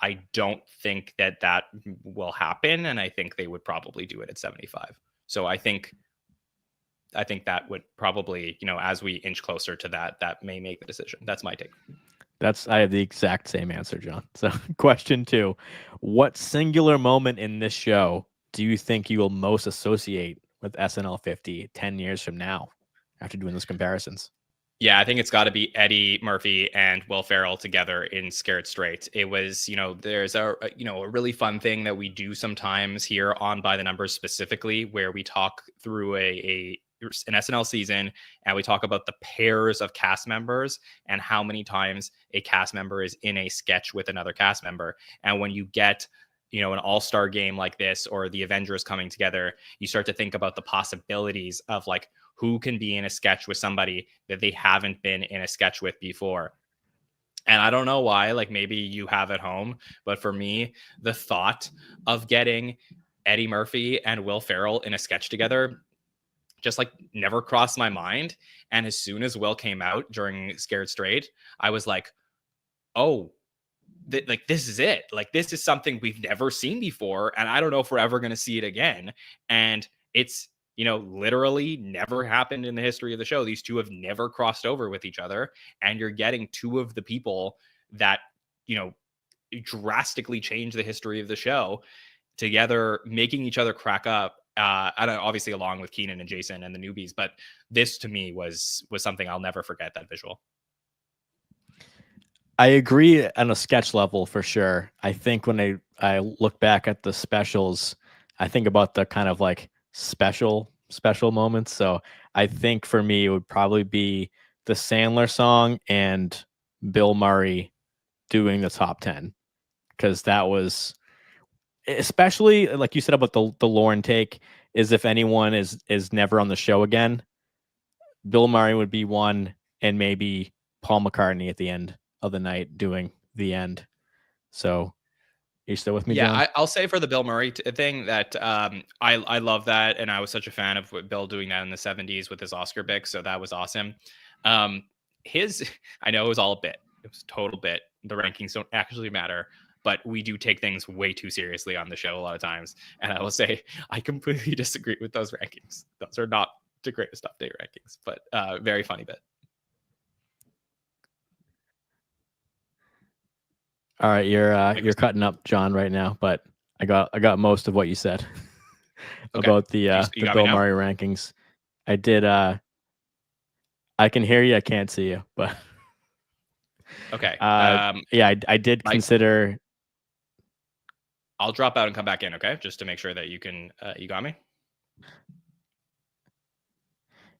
I don't think that will happen, and I think they would probably do it at 75. So I think that would probably, as we inch closer to that may make the decision. That's my take. I have the exact same answer, John. So question 2, what singular moment in this show do you think you will most associate with SNL 50 10 years from now after doing those comparisons? Yeah, I think it's got to be Eddie Murphy and Will Ferrell together in Scared Straight. It was, there's a really fun thing that we do sometimes here on By the Numbers specifically, where we talk through an SNL season and we talk about the pairs of cast members and how many times a cast member is in a sketch with another cast member. And when you get an all-star game like this, or the Avengers coming together, you start to think about the possibilities of like who can be in a sketch with somebody that they haven't been in a sketch with before. And I don't know why, like maybe you have at home, but for me, the thought of getting Eddie Murphy and Will Ferrell in a sketch together just like never crossed my mind. And as soon as Will came out during Scared Straight, I was like, oh, this is it. Like, this is something we've never seen before. And I don't know if we're ever going to see it again. And it's, literally never happened in the history of the show. These two have never crossed over with each other. And you're getting 2 of the people that, drastically change the history of the show together, making each other crack up and obviously along with Keenan and Jason and the newbies, but this to me was something I'll never forget, that visual. I agree on a sketch level for sure. I think when I look back at the specials, I think about the kind of like special moments. So I think for me it would probably be the Sandler song and Bill Murray doing the top 10, because that was, especially like you said about the Lauren take, is if anyone is never on the show again, Bill Murray would be one, and maybe Paul McCartney at the end of the night doing the end. So, are you still with me, Yeah, John? I'll say for the Bill Murray thing that I love that, and I was such a fan of Bill doing that in the '70s with his Oscar bic, so that was awesome. His I know it was all a bit, it was a total bit. The rankings don't actually matter, but we do take things way too seriously on the show a lot of times. And I will say I completely disagree with those rankings. Those are not the greatest update rankings, but very funny bit. All right, you're cutting up, John, right now, but I got most of what you said about the You got me Bill now? Murray rankings. I did. I can hear you. I can't see you, but Okay. yeah, I did Mike? consider. I'll drop out and come back in, okay? Just to make sure that you can you got me.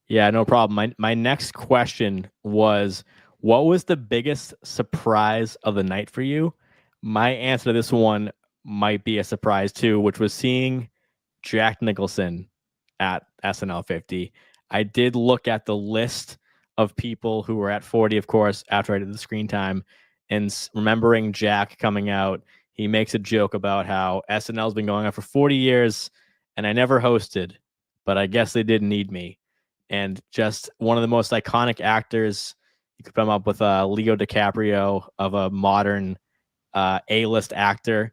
Yeah, no problem. My next question was, what was the biggest surprise of the night for you? My answer to this one might be a surprise too, which was seeing Jack Nicholson at SNL50. I did look at the list of people who were at 40, of course, after I did the screen time, and remembering Jack coming out, he makes a joke about how SNL's been going on for 40 years and I never hosted, but I guess they didn't need me. And just one of the most iconic actors. You could come up with Leo DiCaprio of a modern A-list actor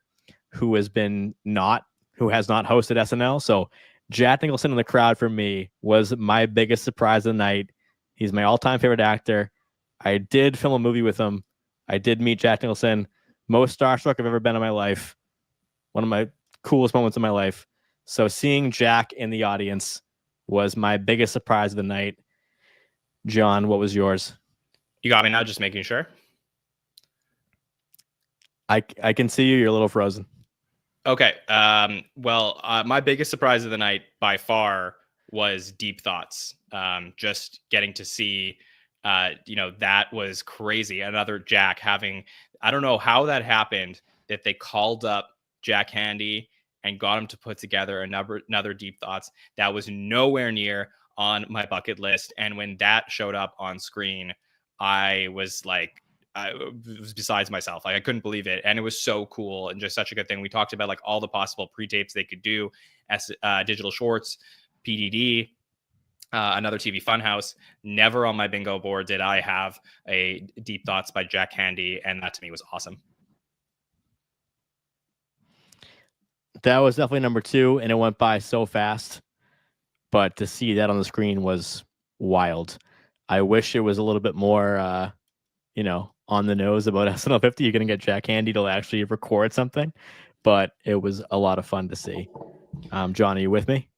who has not hosted SNL. So Jack Nicholson in the crowd for me was my biggest surprise of the night. He's my all-time favorite actor. I did film a movie with him. I did meet Jack Nicholson. Most starstruck I've ever been in my life. One of my coolest moments of my life. So seeing Jack in the audience was my biggest surprise of the night. John, what was yours? You got me now, just making sure. I can see you. You're a little frozen. Okay. Well, my biggest surprise of the night by far was Deep Thoughts. Just getting to see, that was crazy. Another Jack having, I don't know how that happened, that they called up Jack Handy and got him to put together another Deep Thoughts. That was nowhere near on my bucket list. And when that showed up on screen, I was was besides myself. Like, I couldn't believe it. And it was so cool and just such a good thing. We talked about like all the possible pre-tapes they could do as digital shorts, PDD, another TV Funhouse. Never on my bingo board did I have a Deep Thoughts by Jack Handy. And that to me was awesome. That was definitely number 2, and it went by so fast. But to see that on the screen was wild. I wish it was a little bit more, on the nose about SNL50. You're going to get Jack Handy to actually record something, but it was a lot of fun to see. John, are you with me?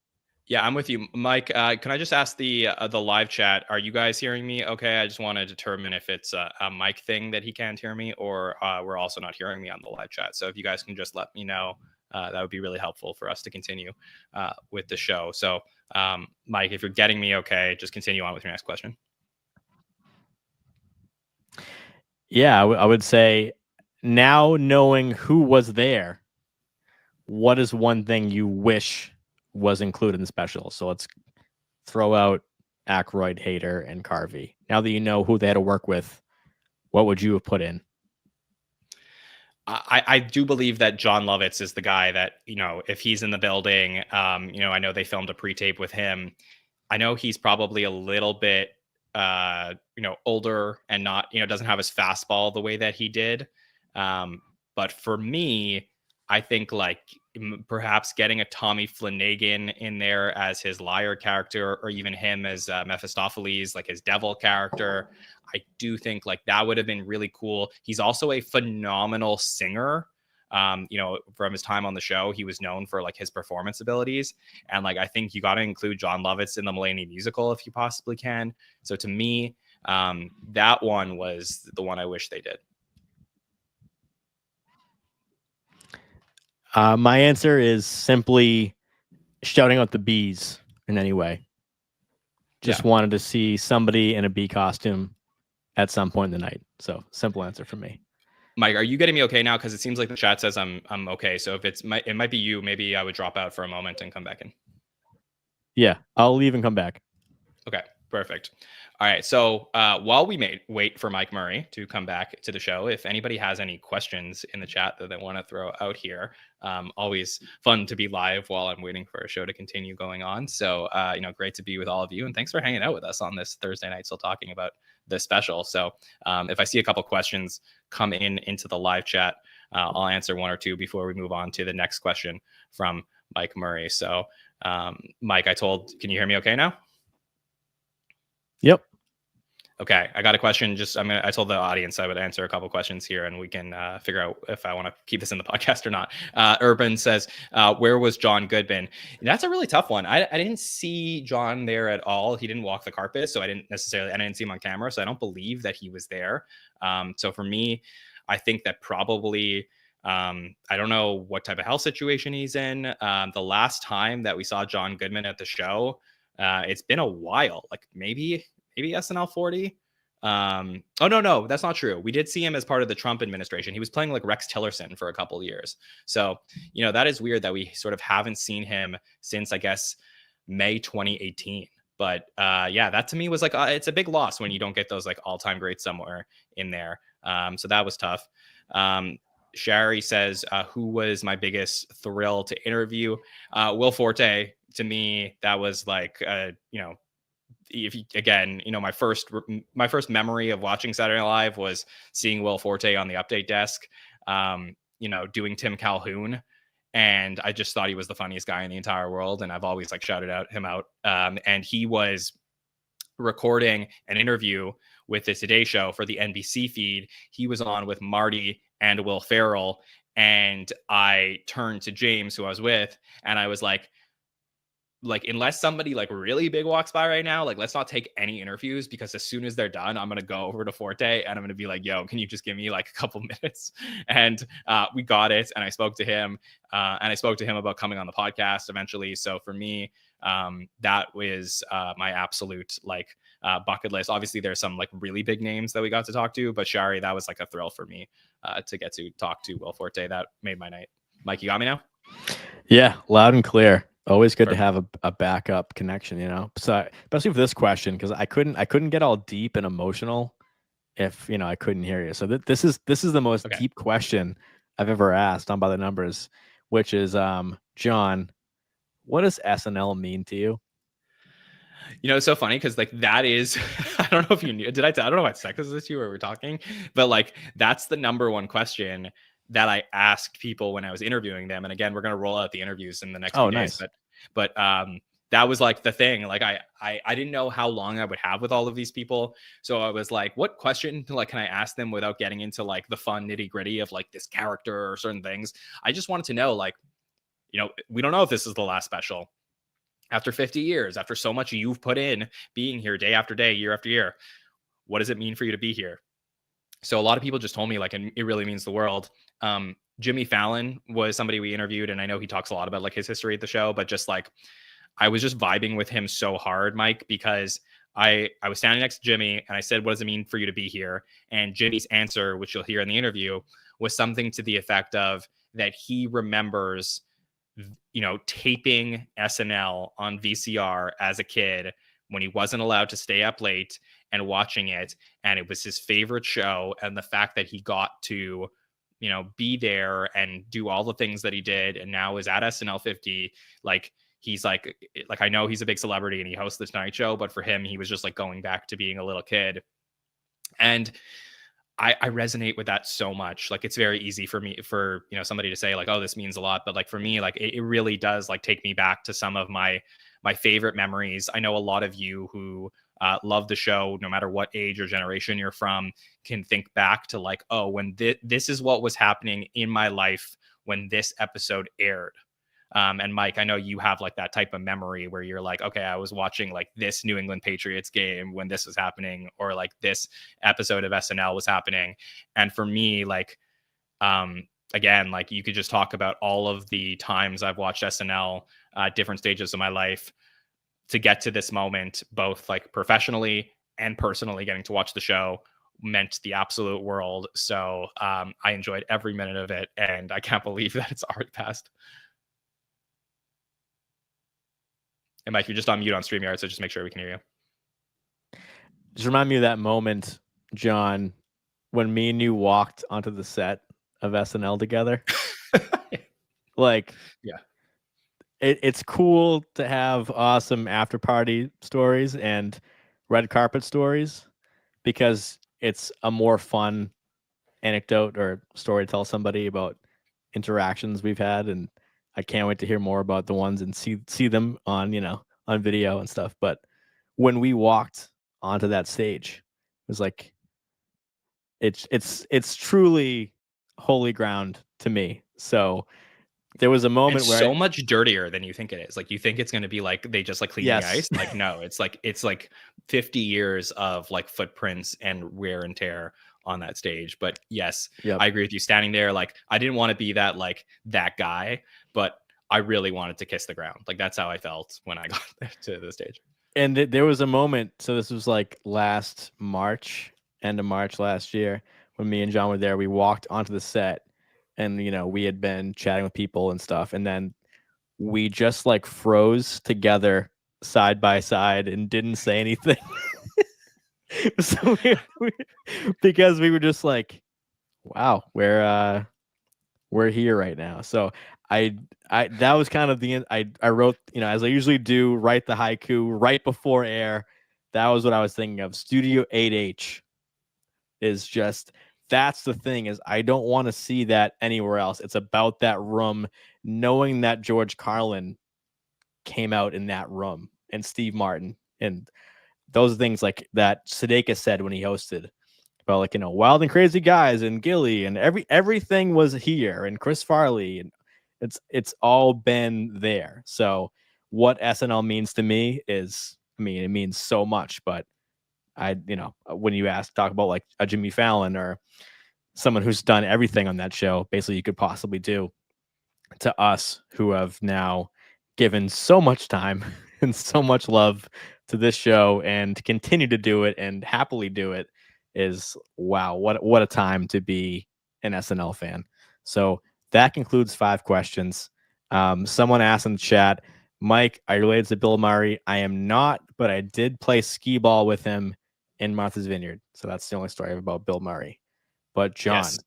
Yeah, I'm with you, Mike. Can I just ask the live chat? Are you guys hearing me? Okay, I just want to determine if it's a mic thing that he can't hear me, or we're also not hearing me on the live chat. So if you guys can just let me know, that would be really helpful for us to continue with the show. So, Mike, if you're getting me, okay, just continue on with your next question. Yeah, I would say, now knowing who was there, what is one thing you wish was included in the special? So let's throw out Aykroyd, Hader, and Carvey. Now that you know who they had to work with, what would you have put in? I do believe that John Lovitz is the guy that, if he's in the building, I know they filmed a pre-tape with him. I know he's probably a little bit, older and not, doesn't have his fastball the way that he did. But for me, I think perhaps getting a Tommy Flanagan in there as his liar character, or even him as Mephistopheles, like his devil character. I do think that would have been really cool. He's also a phenomenal singer. from his time on the show, he was known for like his performance abilities. And like, I think you got to include John Lovitz in the Mulaney musical if you possibly can. So to me, that one was the one I wish they did. My answer is simply shouting out the bees in any way. Just wanted to see somebody in a bee costume at some point in the night. So simple answer for me. Mike, are you getting me okay now? Because it seems like the chat says I'm okay. So if it might be you, maybe I would drop out for a moment and come back in. Yeah, I'll leave and come back. Okay, perfect. All right. So while we wait for Mike Murray to come back to the show, if anybody has any questions in the chat that they want to throw out here, always fun to be live while I'm waiting for a show to continue going on. So, great to be with all of you. And thanks for hanging out with us on this Thursday night, still talking about the special. So if I see a couple questions come into the live chat, I'll answer one or two before we move on to the next question from Mike Murray. So Mike, can you hear me okay now? Yep. Okay, I got a question. I told the audience I would answer a couple questions here, and we can figure out if I want to keep this in the podcast or not. Urban says, "Where was John Goodman?" That's a really tough one. I didn't see John there at all. He didn't walk the carpet, so I didn't see him on camera. So I don't believe that he was there. So for me, I think that probably. I don't know what type of health situation he's in. The last time that we saw John Goodman at the show, it's been a while. Like maybe SNL50. No, that's not true. We did see him as part of the Trump administration. He was playing like Rex Tillerson for a couple years. So, that is weird that we sort of haven't seen him since, I guess, May 2018. But that to me was like, it's a big loss when you don't get those like all-time greats somewhere in there. So that was tough. Shari says, who was my biggest thrill to interview? Will Forte. To me, that was like, my first memory of watching Saturday Night Live was seeing Will Forte on the update desk, doing Tim Calhoun. And I just thought he was the funniest guy in the entire world. And I've always like shouted him out. And he was recording an interview with the Today Show for the NBC feed. He was on with Marty and Will Ferrell. And I turned to James, who I was with, and I was like, unless somebody like really big walks by right now, like let's not take any interviews, because as soon as they're done, I'm going to go over to Forte and I'm going to be like, yo, can you just give me like a couple minutes? And we got it. And I spoke to him about coming on the podcast eventually. So for me, that was my absolute bucket list. Obviously there's some like really big names that we got to talk to, but Shari, that was like a thrill for me to get to talk to Will Forte. That made my night. Mike, you got me now? Yeah, loud and clear. Always good to have a backup connection, So especially for this question, because I couldn't get all deep and emotional if I couldn't hear you. So this is the most deep question I've ever asked on By The Numbers, which is John, what does SNL mean to you? It's so funny because like that is, I don't know if you knew. I don't know what sex is this you were talking, but like that's the number one question that I asked people when I was interviewing them. And again, we're going to roll out the interviews in the next few days. But that was like the thing. Like I didn't know how long I would have with all of these people. So I was like, what question like can I ask them without getting into like the fun nitty gritty of like this character or certain things? I just wanted to know, like, we don't know if this is the last special. After 50 years, after so much you've put in being here day after day, year after year, what does it mean for you to be here? So a lot of people just told me like, it really means the world. Jimmy Fallon was somebody we interviewed, and I know he talks a lot about like his history at the show, but just like, I was just vibing with him so hard, Mike, because I was standing next to Jimmy and I said, what does it mean for you to be here? And Jimmy's answer, which you'll hear in the interview, was something to the effect of that he remembers, taping SNL on VCR as a kid when he wasn't allowed to stay up late and watching it. And it was his favorite show. And the fact that he got to, be there and do all the things that he did and now is at SNL50, like, he's like, I know he's a big celebrity and he hosts the Tonight Show, but for him, he was just like going back to being a little kid. And I resonate with that so much. Like, it's very easy for me, for, somebody to say like, oh, this means a lot. But like, for me, like, it really does like take me back to some of my favorite memories. I know a lot of you who love the show, no matter what age or generation you're from, can think back to like, oh, when this is what was happening in my life when this episode aired. And Mike, I know you have like that type of memory where you're like, okay, I was watching like this New England Patriots game when this was happening, or like this episode of SNL was happening. And for me, like, again, like you could just talk about all of the times I've watched SNL at different stages of my life to get to this moment, both like professionally and personally. Getting to watch the show meant the absolute world. So I enjoyed every minute of it, and I can't believe that it's already passed. And Mike, you're just on mute on StreamYard, so just make sure we can hear you. Just remind me of that moment, John, when me and you walked onto the set of SNL together. Like, yeah, it's cool to have awesome after party stories and red carpet stories, because it's a more fun anecdote or story to tell somebody about interactions we've had, and I can't wait to hear more about the ones and see them on, on video and stuff. But when we walked onto that stage, it was like it's truly holy ground to me. So there was a moment it's where so much dirtier than you think it is. Like you think it's going to be like they just like clean Yes. the ice. Like no, it's like 50 years of like footprints and wear and tear on that stage. But yes, Yep. I agree with you. Standing there, like I didn't want to be that guy, but I really wanted to kiss the ground. Like that's how I felt when I got to the stage. And there was a moment, so this was like last March, end of March last year, when me and John were there. We walked onto the set, and we had been chatting with people and stuff, and then we just like froze together side by side and didn't say anything. So because we were just like, wow, we're here right now. So I that was kind of the I wrote, as I usually do, write the haiku right before air. That was what I was thinking of. Studio 8H is just, that's the thing, is I don't want to see that anywhere else. It's about that room, knowing that George Carlin came out in that room, and Steve Martin, and those things like that Sudeikis said when he hosted about, like, Wild and Crazy Guys and Gilly, and everything was here, and Chris Farley, and it's all been there. So what SNL means to me is, it means so much. But when you talk about like a Jimmy Fallon or someone who's done everything on that show basically you could possibly do, to us who have now given so much time and so much love to this show and continue to do it and happily do it, is, wow, what a time to be an SNL fan. So that concludes 5 questions. Someone asked in the chat, Mike, are you related to Bill Murray? I am not, but I did play skee ball with him in Martha's Vineyard. So that's the only story I have about Bill Murray. But John, Yes.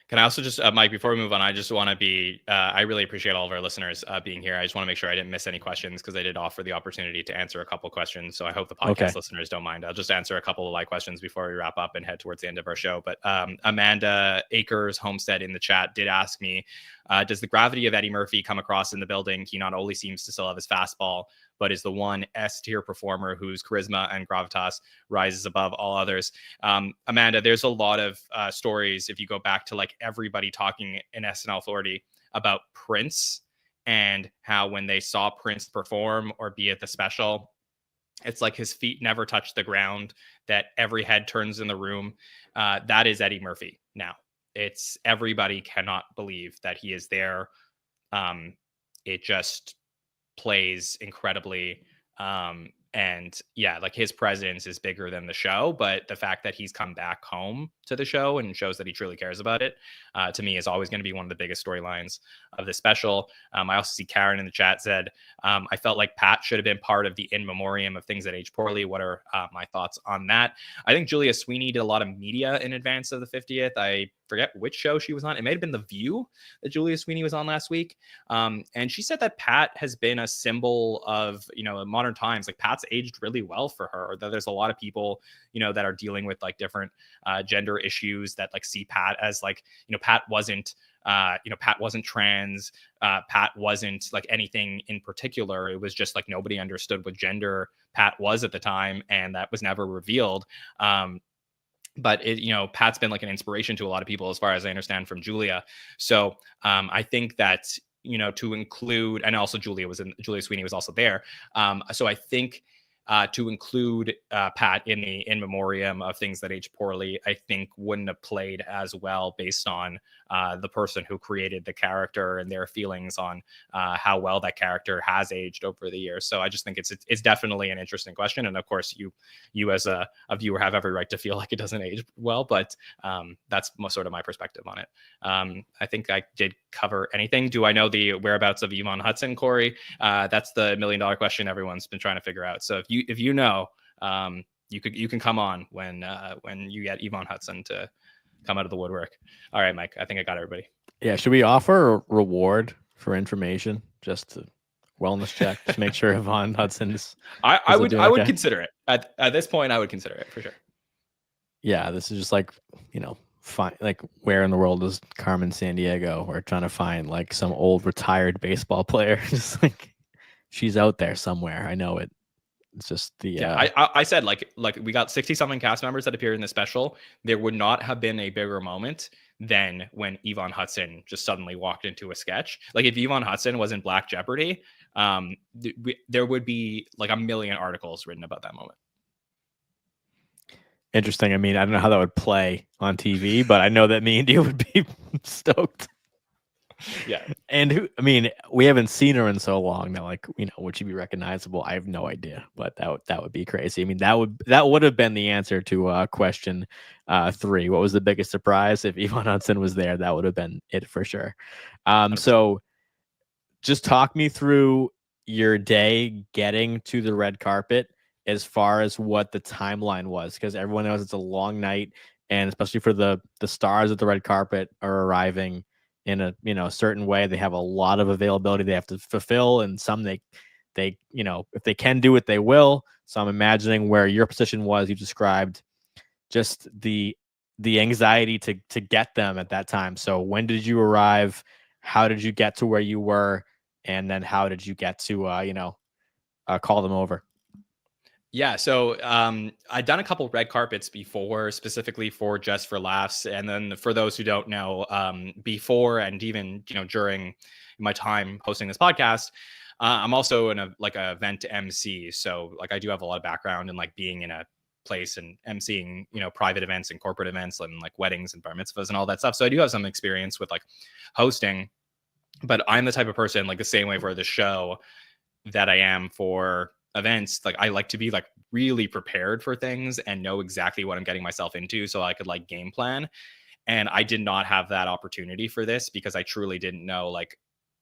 Can I also just, Mike, before we move on, I just want to be, I really appreciate all of our listeners being here. I just want to make sure I didn't miss any questions, because I did offer the opportunity to answer a couple questions. So I hope the podcast listeners don't mind. I'll just answer a couple of live questions before we wrap up and head towards the end of our show. But Amanda Akers Homestead in the chat did ask me, does the gravity of Eddie Murphy come across in the building? He not only seems to still have his fastball, but is the one S-tier performer whose charisma and gravitas rises above all others. Amanda, there's a lot of stories, if you go back to like everybody talking in SNL50 about Prince, and how when they saw Prince perform or be at the special, it's like his feet never touch the ground, that every head turns in the room. That is Eddie Murphy now. It's everybody cannot believe that he is there. It just plays incredibly. And yeah, like his presence is bigger than the show, but the fact that he's come back home to the show and shows that he truly cares about it, to me, is always going to be one of the biggest storylines of the special. I also see Karen in the chat said, I felt like Pat should have been part of the in memoriam of things that age poorly. What are my thoughts on that? I think Julia Sweeney did a lot of media in advance of the 50th. I forget which show she was on. It may have been The View that Julia Sweeney was on last week. And she said that Pat has been a symbol of, modern times. Like Pat's aged really well for her, that there's a lot of people, that are dealing with like different gender issues that like see Pat as like, Pat wasn't trans. Pat wasn't like anything in particular. It was just like nobody understood what gender Pat was at the time, and that was never revealed. But Pat's been like an inspiration to a lot of people, as far as I understand from Julia. So I think that, to include, and also Julia Sweeney was also there. So I think to include Pat in memoriam of things that aged poorly, I think wouldn't have played as well based on the person who created the character and their feelings on how well that character has aged over the years. So I just think it's definitely an interesting question. And of course, you as a viewer have every right to feel like it doesn't age well, but that's sort of my perspective on it. I think I did cover anything. Do I know the whereabouts of Yvonne Hudson, Corey? That's the $1 million question everyone's been trying to figure out. So if you know, you can come on when you get Yvonne Hudson to come out of the woodwork. All right, Mike, I think I got everybody. Yeah, should we offer a reward for information, just to wellness check, to make sure Yvonne Hudson's? I would consider it at this point. I would consider it for sure. Yeah, this is just like, find like, where in the world is Carmen Sandiego? We're trying to find like some old retired baseball player. Just like, she's out there somewhere. I know it. It's just the I said like we got 60 something cast members that appeared in the special. There would not have been a bigger moment than when Yvonne Hudson just suddenly walked into a sketch. Like if Yvonne Hudson was in Black Jeopardy, there would be like a million articles written about that moment. Interesting. I mean, I don't know how that would play on TV, but I know that me and you would be stoked. Yeah. And we haven't seen her in so long that, like, would she be recognizable? I have no idea, but that would be crazy. I mean, that would have been the answer to question 3. What was the biggest surprise? If Yvonne Hudson was there, that would have been it for sure. So just talk me through your day getting to the red carpet, as far as what the timeline was, because everyone knows it's a long night, and especially for the stars at the red carpet are arriving in a certain way. They have a lot of availability they have to fulfill, and some they if they can do it, they will. So I'm imagining where your position was. You described just the anxiety to get them at that time. So when did you arrive? How did you get to where you were? And then how did you get to call them over? Yeah, so I'd done a couple red carpets before, specifically for Just for Laughs. And then for those who don't know, before and even during my time hosting this podcast, I'm also in a event MC. So like I do have a lot of background in like being in a place and emceeing private events and corporate events and like weddings and bar mitzvahs and all that stuff. So I do have some experience with like hosting, but I'm the type of person, like the same way for the show that I am for events. Like I like to be like really prepared for things and know exactly what I'm getting myself into, so I could like game plan. And I did not have that opportunity for this, because I truly didn't know, like,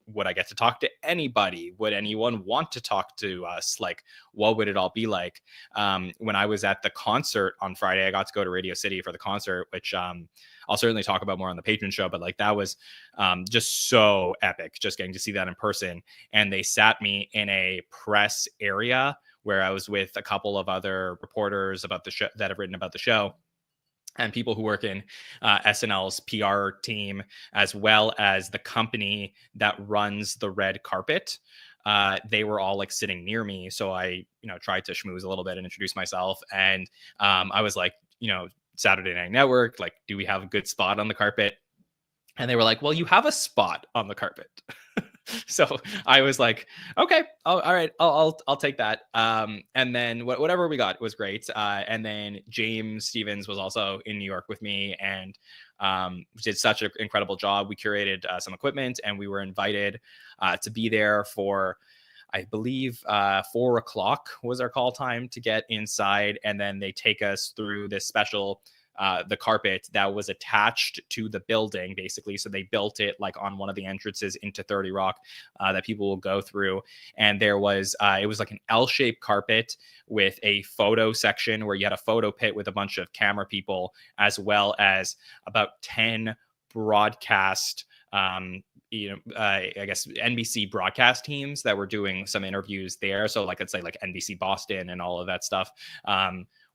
would I get to talk to anybody? Would anyone want to talk to us? Like, what would it all be like? When I was at the concert on Friday, I got to go to Radio City for the concert, which I'll certainly talk about more on the Patreon show, but like that was just so epic, just getting to see that in person. And they sat me in a press area where I was with a couple of other reporters about the show that have written about the show, and people who work in SNL's PR team, as well as the company that runs the red carpet. They were all like sitting near me. So I, tried to schmooze a little bit and introduce myself. And I was like, Saturday Night Network, like, do we have a good spot on the carpet? And they were like, well, you have a spot on the carpet. So I was like, okay, all right, I'll take that. And then whatever we got was great. And then James Stevens was also in New York with me, and did such an incredible job. We curated some equipment, and we were invited to be there for, I believe, 4:00 was our call time to get inside. And then they take us through this special the carpet that was attached to the building, basically. So they built it like on one of the entrances into 30 Rock that people will go through. And there was, it was like an L-shaped carpet with a photo section where you had a photo pit with a bunch of camera people, as well as about 10 broadcast, I guess NBC broadcast teams that were doing some interviews there. So like, let's say like NBC Boston and all of that stuff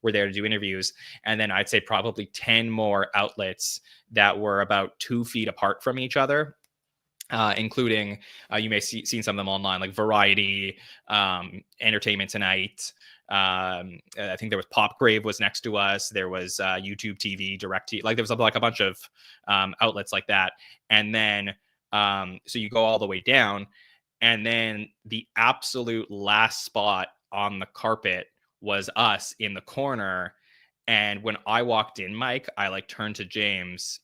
were there to do interviews. And then I'd say probably 10 more outlets that were about 2 feet apart from each other. Including, you may seen some of them online, like Variety, Entertainment Tonight. I think there was Popgrave was next to us. There was YouTube TV, Direct TV. Like there was like a bunch of outlets like that. And then, so you go all the way down, and then the absolute last spot on the carpet was us in the corner. And when I walked in, Mike, I like turned to James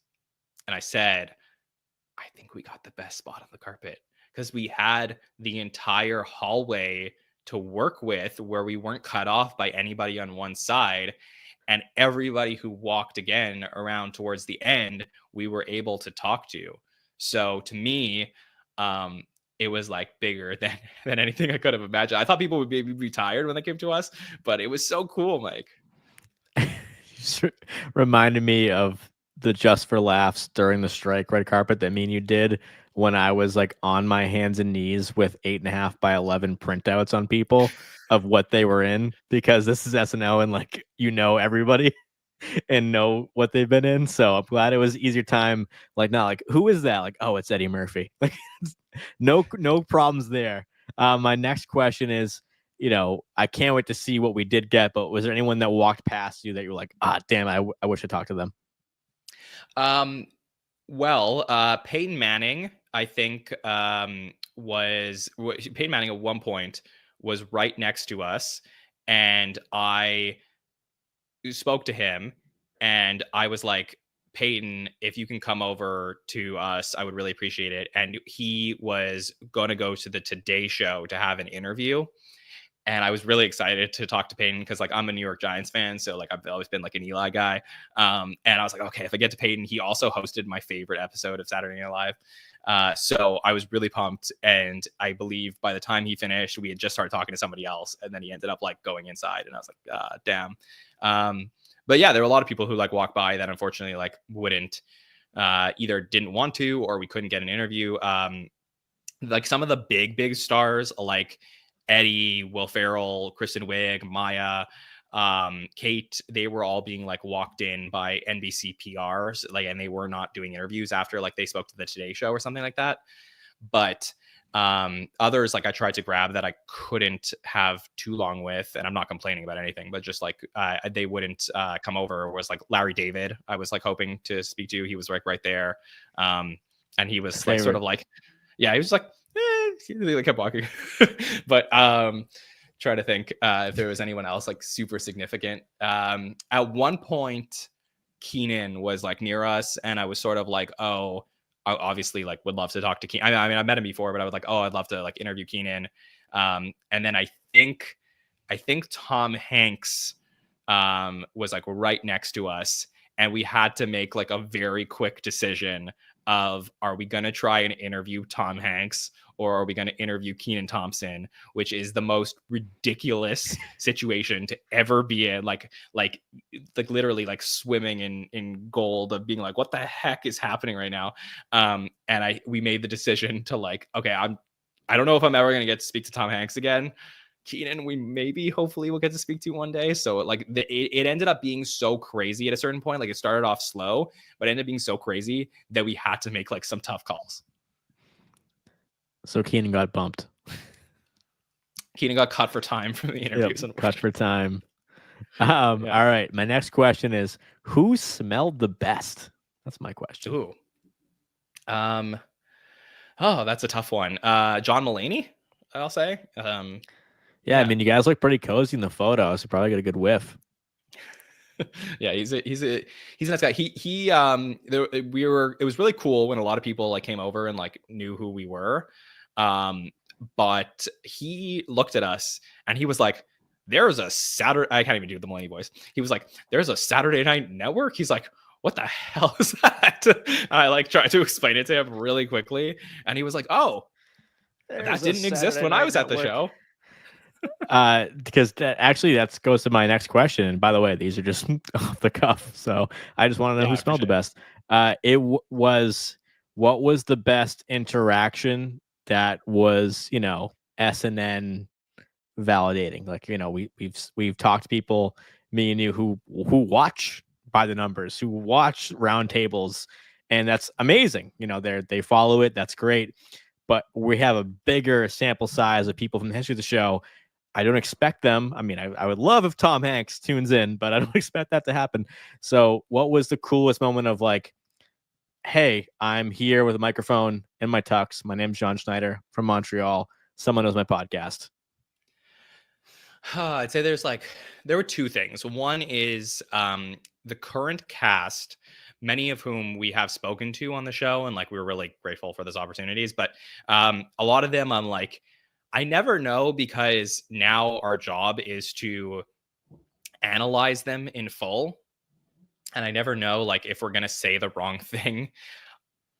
and I said, I think we got the best spot on the carpet, because we had the entire hallway to work with where we weren't cut off by anybody on one side. And everybody who walked again around towards the end, we were able to talk to. So to me, it was like bigger than anything I could have imagined. I thought people would be tired when they came to us, but it was so cool, Mike. Just reminded me of the Just for Laughs during the strike red carpet that me and you did when I was like on my hands and knees with 8.5 by 11 printouts on people of what they were in, because this is SNL and like, everybody and know what they've been in. So I'm glad it was easier time. Like, not like, who is that? Like, oh, it's Eddie Murphy. Like, no problems there. My next question is, I can't wait to see what we did get, but was there anyone that walked past you that you were like, damn, I wish I talked to them? Well, Peyton Manning, I think, Peyton Manning at one point was right next to us, and I spoke to him, and I was like, Peyton, if you can come over to us, I would really appreciate it. And he was going to go to the Today Show to have an interview. And I was really excited to talk to Peyton because, like, I'm a New York Giants fan. So, like, I've always been, like, an Eli guy. And I was like, okay, if I get to Peyton, he also hosted my favorite episode of Saturday Night Live. So I was really pumped. And I believe by the time he finished, we had just started talking to somebody else. And then he ended up, like, going inside. And I was like, damn. But, yeah, there were a lot of people who, like, walked by that unfortunately, like, wouldn't either didn't want to, or we couldn't get an interview. Like, some of the big stars, like Eddie, Will Ferrell, Kristen Wiig, Maya, Kate, they were all being like walked in by NBC PRs, like, and they were not doing interviews after like they spoke to the Today Show or something like that. But others, like, I tried to grab that I couldn't have too long with, and I'm not complaining about anything, but just like they wouldn't come over. Was like Larry David, I was like hoping to speak to. He was like right there, and he was like sort of like, yeah, he was like, they kept walking. But try to think if there was anyone else like super significant. At one point, Keenan was like near us, and I was sort of like, oh, I obviously like would love to talk to Keenan. I mean, I met him before, but I was like, oh, I'd love to like interview Keenan. And then I think Tom Hanks was like right next to us, and we had to make like a very quick decision of, are we going to try and interview Tom Hanks, or are we going to interview Kenan Thompson, which is the most ridiculous situation to ever be in, like literally like swimming in gold, of being like, what the heck is happening right now? And we made the decision to like, okay, I don't know if I'm ever going to get to speak to Tom Hanks again. Kenan, we hopefully will get to speak to one day. So like it ended up being so crazy at a certain point. Like, it started off slow, but ended up being so crazy that we had to make like some tough calls. So Kenan got bumped. Kenan got cut for time from the interviews. Yep, cut for time. Yeah. All right. My next question is, who smelled the best? That's my question. Ooh. Oh, that's a tough one. John Mulaney, I'll say. Yeah, I mean, you guys look pretty cozy in the photo, so probably get a good whiff. Yeah, he's a nice guy. It was really cool when a lot of people like came over and like knew who we were. But he looked at us and he was like, there's a Saturday, I can't even do the Mulaney voice. He was like, there's a Saturday Night Network. He's like, what the hell is that? I like tried to explain it to him really quickly. And he was like, oh, that didn't exist when I was at the show. Because actually that goes to my next question. And by the way, these are just off the cuff. So I just want to know who smelled the best. Was what was the best interaction that was, SNN validating? Like, we've talked to people, me and you, who watch By the Numbers, who watch roundtables, and that's amazing. They follow it. That's great. But we have a bigger sample size of people from the history of the show. I don't expect them. I mean, I would love if Tom Hanks tunes in, but I don't expect that to happen. So what was the coolest moment of like, hey, I'm here with a microphone in my tux. My name's Jon Schneider from Montreal. Someone knows my podcast. I'd say there were two things. One is the current cast, many of whom we have spoken to on the show, and like we were really grateful for those opportunities. But a lot of them, I'm like, I never know, because now our job is to analyze them in full. And I never know, like, if we're going to say the wrong thing.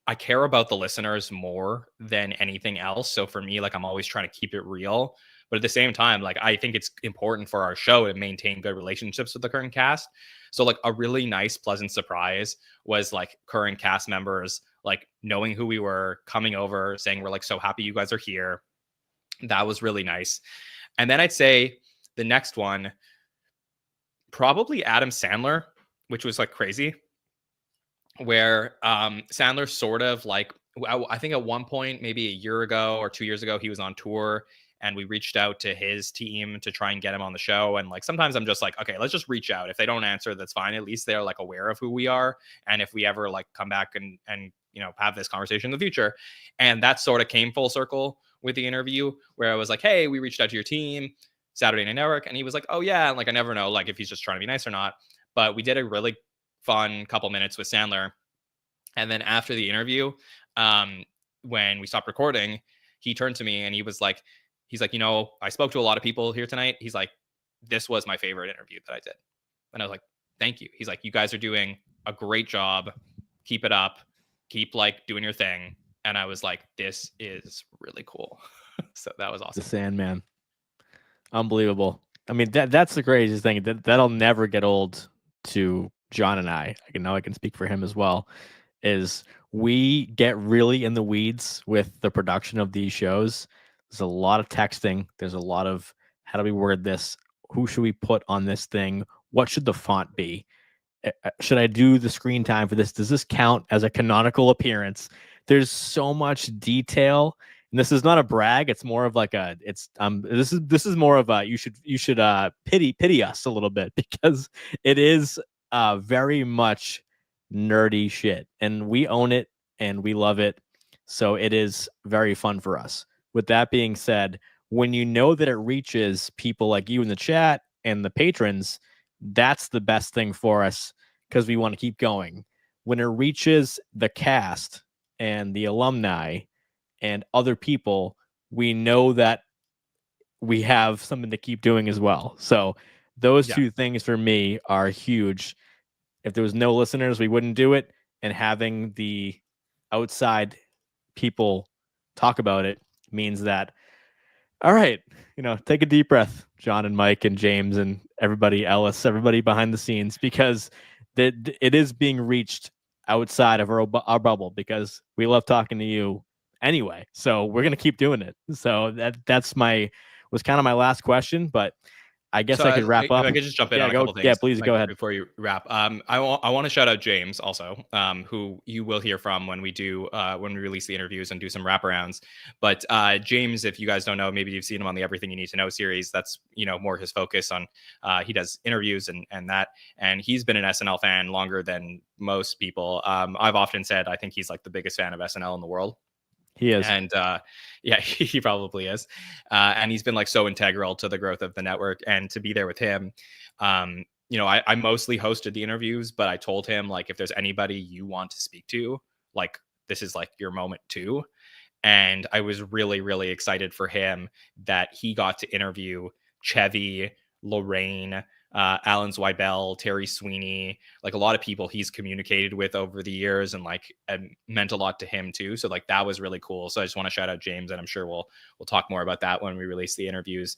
I care about the listeners more than anything else. So for me, like, I'm always trying to keep it real. But at the same time, like, I think it's important for our show to maintain good relationships with the current cast. So like a really nice, pleasant surprise was like current cast members, like knowing who we were, coming over, saying, we're like so happy you guys are here. That was really nice. And then I'd say the next one, probably Adam Sandler, which was like crazy, where Sandler sort of like, I think at one point, maybe a year ago or 2 years ago, he was on tour and we reached out to his team to try and get him on the show. And like, sometimes I'm just like, okay, let's just reach out. If they don't answer, that's fine. At least they're like aware of who we are. And if we ever like come back and have this conversation in the future. And that sort of came full circle with the interview, where I was like, hey, we reached out to your team, Saturday Night Network. And he was like, oh yeah. And like, I never know, like, if he's just trying to be nice or not. But we did a really fun couple minutes with Sandler. And then after the interview, when we stopped recording, he turned to me and he's like, I spoke to a lot of people here tonight. He's like, this was my favorite interview that I did. And I was like, thank you. He's like, you guys are doing a great job. Keep it up. Keep like doing your thing. And I was like, this is really cool. So that was awesome. The Sandman. Unbelievable. I mean, that's the craziest thing. That'll never get old to John and I. I can speak for him as well. Is we get really in the weeds with the production of these shows. There's a lot of texting. There's a lot of, how do we word this? Who should we put on this thing? What should the font be? Should I do the screen time for this? Does this count as a canonical appearance? There's so much detail, and this is not a brag. It's more of like this is more of a, you should pity us a little bit, because it is very much nerdy shit, and we own it and we love it. So it is very fun for us. With that being said, when you know that it reaches people like you in the chat and the patrons, that's the best thing for us, because we want to keep going. When it reaches the cast and the alumni and other people, we know that we have something to keep doing as well. So those two things for me are huge. If there was no listeners, we wouldn't do it. And having the outside people talk about it means that, all right, take a deep breath, John and Mike and James and everybody, Ellis, everybody behind the scenes, because it is being reached outside of our bubble, because we love talking to you anyway. So we're going to keep doing it. So was kind of my last question, but I guess I could wrap up. If I could just jump in on a couple things. Yeah, please go ahead. Before you wrap. I want to shout out James also, who you will hear from when we release the interviews and do some wraparounds. But James, if you guys don't know, maybe you've seen him on the Everything You Need to Know series. That's, more his focus on, he does interviews and that. And he's been an SNL fan longer than most people. I've often said, I think he's like the biggest fan of SNL in the world. He is. And yeah, he probably is. And he's been like so integral to the growth of the network, and to be there with him. I mostly hosted the interviews, but I told him, like, if there's anybody you want to speak to, like, this is like your moment too. And I was really, really excited for him that he got to interview Chevy, Lorraine, Alan Zweibel, Terry Sweeney, like a lot of people he's communicated with over the years, and like and meant a lot to him too. So like that was really cool. So I just want to shout out James, and I'm sure we'll talk more about that when we release the interviews.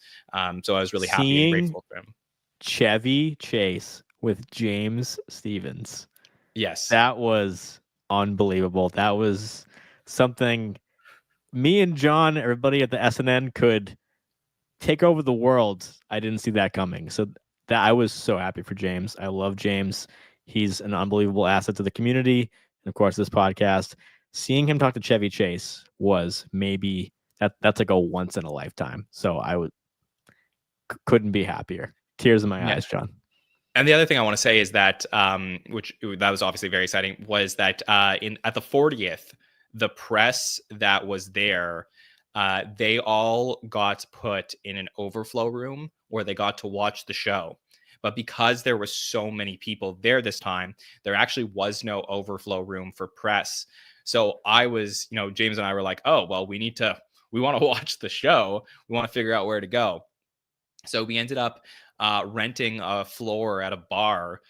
So I was really happy and grateful for him. Chevy Chase with James Stevens. Yes. That was unbelievable. That was something me and John, everybody at the SNN could take over the world. I didn't see that coming. So that I was so happy for James. I love James. He's an unbelievable asset to the community. And of course, this podcast, seeing him talk to Chevy Chase was maybe that's like a once in a lifetime. So I couldn't be happier. Tears in my eyes, John. And the other thing I want to say is that, which that was obviously very exciting, was that at the 40th, the press that was there, they all got put in an overflow room where they got to watch the show. But because there were so many people there this time, there actually was no overflow room for press. So I was, James and I were like, oh, well, we want to watch the show. We want to figure out where to go. So we ended up renting a floor at a bar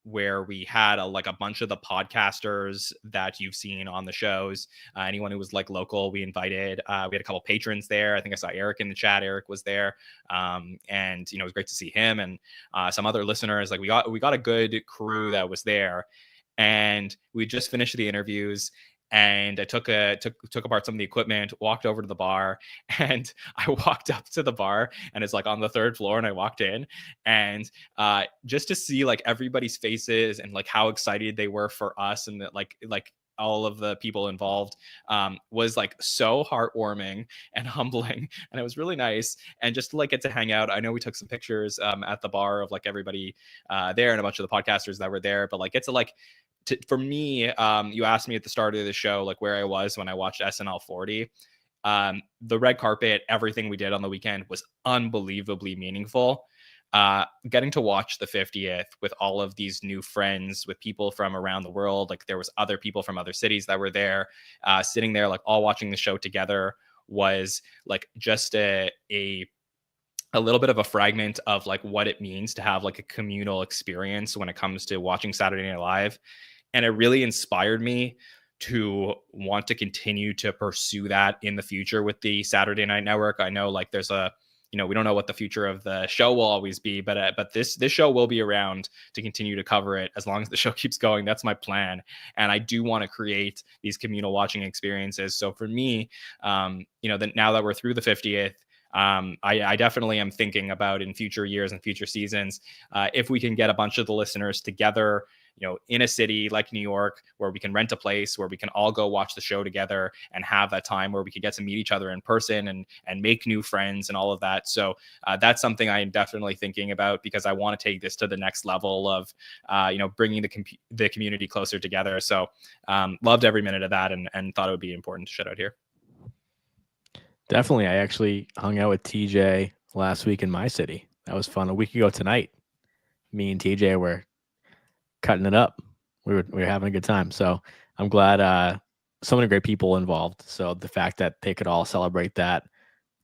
where we had a bunch of the podcasters that you've seen on the shows. Anyone who was like local, we invited. We had a couple patrons there. I think I saw Eric in the chat. Eric was there, and it was great to see him and some other listeners. Like we got a good crew that was there, and we just finished the interviews. And I took apart some of the equipment, walked over to the bar, and I walked up to the bar, and it's like on the third floor, and I walked in, and just to see like everybody's faces and like how excited they were for us, and that like all of the people involved was like so heartwarming and humbling, and it was really nice. And just to like get to hang out. I know we took some pictures at the bar of like everybody there and a bunch of the podcasters that were there, but like get to like. For me, you asked me at the start of the show, like where I was when I watched SNL50. The red carpet, everything we did on the weekend was unbelievably meaningful. Getting to watch the 50th with all of these new friends, with people from around the world, like there was other people from other cities that were there, sitting there, like all watching the show together, was like just a little bit of a fragment of like what it means to have like a communal experience when it comes to watching Saturday Night Live. And it really inspired me to want to continue to pursue that in the future with the Saturday Night Network. I know like there's we don't know what the future of the show will always be, but this show will be around to continue to cover it as long as the show keeps going. That's my plan. And I do want to create these communal watching experiences. So for me, that now that we're through the 50th, I definitely am thinking about in future years and future seasons, if we can get a bunch of the listeners together, in a city like New York, where we can rent a place where we can all go watch the show together and have that time where we can get to meet each other in person and make new friends and all of that. So that's something I am definitely thinking about, because I want to take this to the next level of, bringing the community closer together. So loved every minute of that and thought it would be important to shout out here. Definitely. I actually hung out with TJ last week in my city. That was fun. A week ago tonight, me and TJ were cutting it up. We were having a good time. So I'm glad so many great people involved. So the fact that they could all celebrate that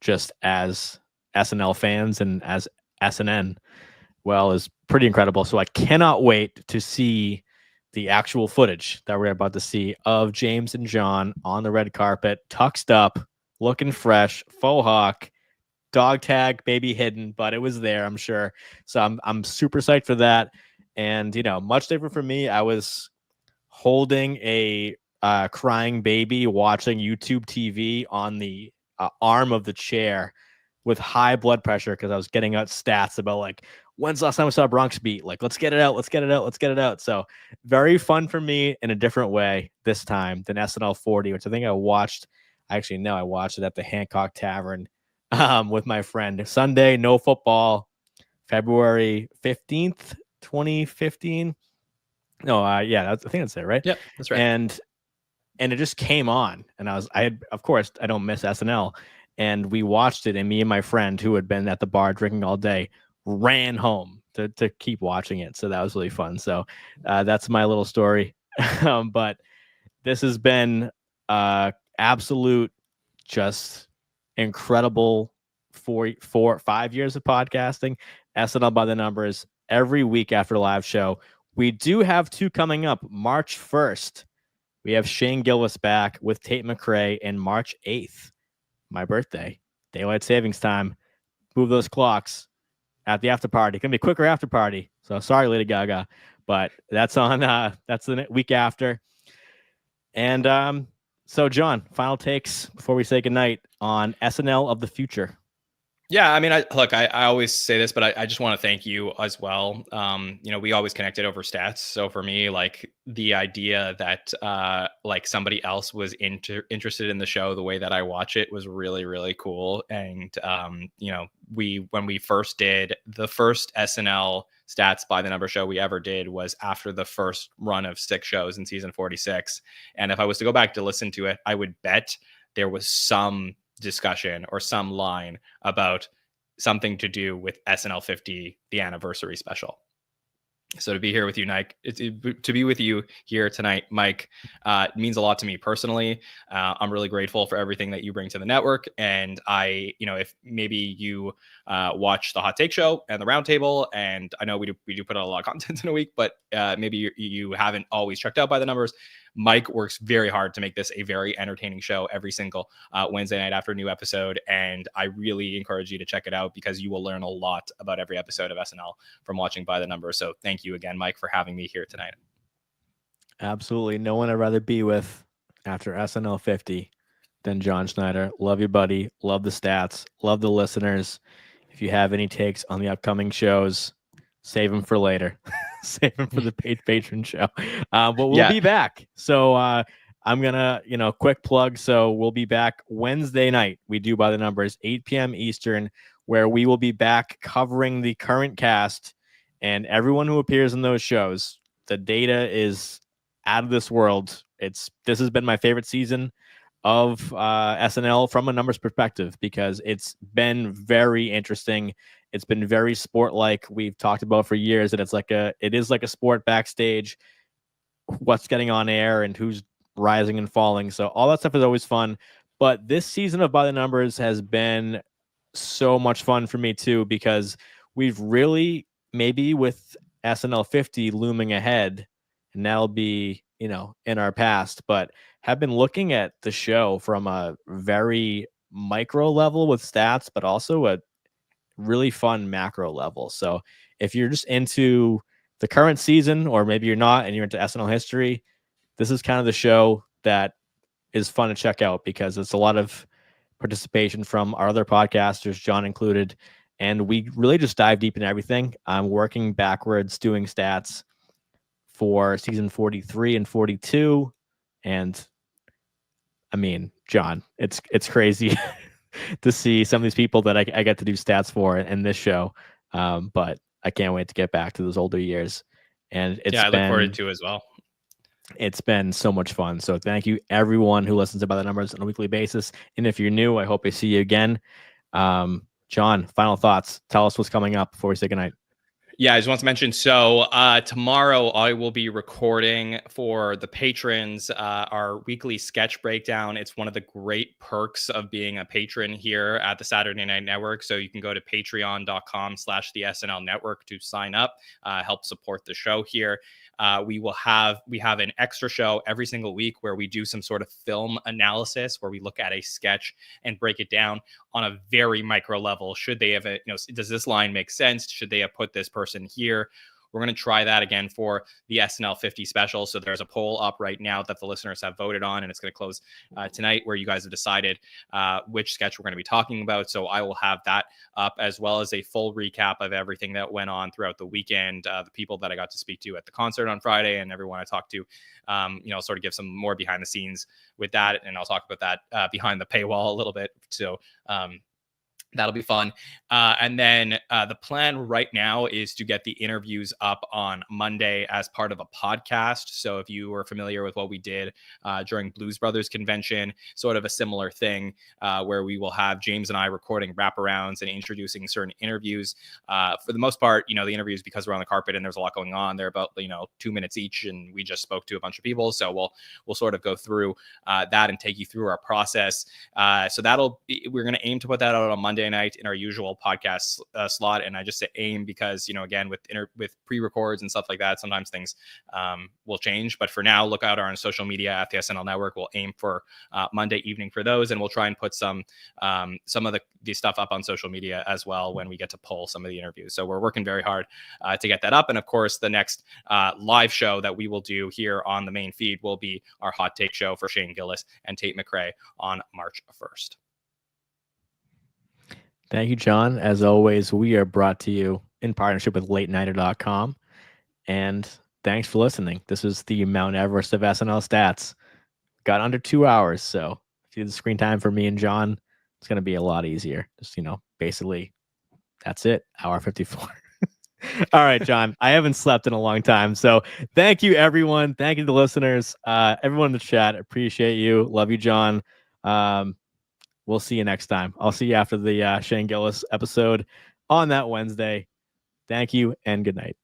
just as SNL fans and as SNN, well, is pretty incredible. So I cannot wait to see the actual footage that we're about to see of James and John on the red carpet, tucked up, looking fresh, faux hawk, dog tag, maybe hidden, but it was there, I'm sure. So I'm super psyched for that. And, much different for me. I was holding a crying baby, watching YouTube TV on the arm of the chair with high blood pressure, because I was getting out stats about like, when's the last time I saw Bronx Beat? Like, let's get it out. Let's get it out. Let's get it out. So very fun for me in a different way this time than SNL50, which I think I watched. Actually, no, I watched it at the Hancock Tavern with my friend. Sunday, no football, February 15th, 2015. No, I think that's it, right? Yep, that's right. And it just came on, and of course, I don't miss SNL, and we watched it, and me and my friend, who had been at the bar drinking all day, ran home to keep watching it. So that was really fun. So that's my little story. But this has been absolute, just incredible 5 years of podcasting, SNL by the Numbers, every week after a live show. We do have 2 coming up. March 1st, we have Shane Gillis back with Tate McRae, and March 8th, my birthday, daylight savings time. Move those clocks at the after party. It's gonna be a quicker after party. So sorry, Lady Gaga, but that's on. That's the week after. And so John, final takes before we say goodnight on SNL of the future. Yeah, I mean, I always say this, but I just want to thank you as well. We always connected over stats. So for me, like the idea that like somebody else was interested in the show the way that I watch it was really, really cool. And when we first did the first SNL stats by the number show we ever did was after the first run of 6 shows in season 46. And if I was to go back to listen to it, I would bet there was some discussion or some line about something to do with SNL50, the anniversary special. So to be here with you, to be with you here tonight, Mike, means a lot to me personally. I'm really grateful for everything that you bring to the network. And if maybe you watch the Hot Take Show and the Roundtable, and I know we do put out a lot of content in a week, but maybe you haven't always checked out by the numbers. Mike works very hard to make this a very entertaining show every single Wednesday night after a new episode. And I really encourage you to check it out because you will learn a lot about every episode of SNL from watching by the numbers. So thank you again, Mike, for having me here tonight. Absolutely. No one I'd rather be with after SNL50 than Jon Schneider. Love you, buddy. Love the stats. Love the listeners. If you have any takes on the upcoming shows, save them for later. Save them for the patron show. But we'll be back. So I'm going to, quick plug. So we'll be back Wednesday night. We do by the numbers, 8 p.m. Eastern, where we will be back covering the current cast and everyone who appears in those shows. The data is out of this world. This has been my favorite season of SNL from a numbers perspective because it's been very interesting. It's been very sport-like. We've talked about for years that it is like a sport backstage, what's getting on air and who's rising and falling. So all that stuff is always fun. But this season of By the Numbers has been so much fun for me too, because we've really, maybe with SNL50 looming ahead, and that'll be, in our past, but have been looking at the show from a very micro level with stats, but also a really fun macro level. So if you're just into the current season, or maybe you're not and you're into SNL history, this is kind of the show that is fun to check out because it's a lot of participation from our other podcasters, John included, and we really just dive deep in everything. I'm working backwards doing stats for season 43 and 42, and I mean, John, it's crazy to see some of these people that I get to do stats for in this show. But I can't wait to get back to those older years. And I look forward to as well. It's been so much fun. So thank you everyone who listens to By the Numbers on a weekly basis. And if you're new, I hope I see you again. John, final thoughts. Tell us what's coming up before we say goodnight. Yeah, I just want to mention, so tomorrow I will be recording for the patrons our weekly sketch breakdown. It's one of the great perks of being a patron here at the Saturday Night Network. So you can go to patreon.com/the SNL Network to sign up, help support the show here. We have an extra show every single week where we do some sort of film analysis where we look at a sketch and break it down on a very micro level. Should they have does this line make sense? Should they have put this person here? We're going to try that again for the SNL50 special. So there's a poll up right now that the listeners have voted on, and it's going to close tonight, where you guys have decided which sketch we're going to be talking about. So I will have that up, as well as a full recap of everything that went on throughout the weekend, the people that I got to speak to at the concert on Friday, and everyone I talked to, sort of give some more behind the scenes with that. And I'll talk about that behind the paywall a little bit. So that'll be fun. And then the plan right now is to get the interviews up on Monday as part of a podcast. So if you were familiar with what we did during Blues Brothers convention, sort of a similar thing where we will have James and I recording wraparounds and introducing certain interviews. For the most part, the interviews, because we're on the carpet and there's a lot going on, they're about 2 minutes each, and we just spoke to a bunch of people. So we'll sort of go through that and take you through our process. So we're going to aim to put that out on Monday. Monday night in our usual podcast slot. And I just say aim because, again, with pre-records and stuff like that, sometimes things will change. But for now, look out on social media at the SNL Network. We'll aim for Monday evening for those, and we'll try and put some of the stuff up on social media as well when we get to pull some of the interviews. So we're working very hard to get that up. And of course, the next live show that we will do here on the main feed will be our hot take show for Shane Gillis and Tate McRae on March 1st. Thank you, John. As always, we are brought to you in partnership with latenighter.com. And thanks for listening. This is the Mount Everest of SNL stats. Got under 2 hours. So if you do the screen time for me and John, it's going to be a lot easier. Just, basically, that's it. Hour 54. All right, John. I haven't slept in a long time. So thank you, everyone. Thank you to the listeners. Everyone in the chat. Appreciate you. Love you, John. We'll see you next time. I'll see you after the Shane Gillis episode on that Wednesday. Thank you and good night.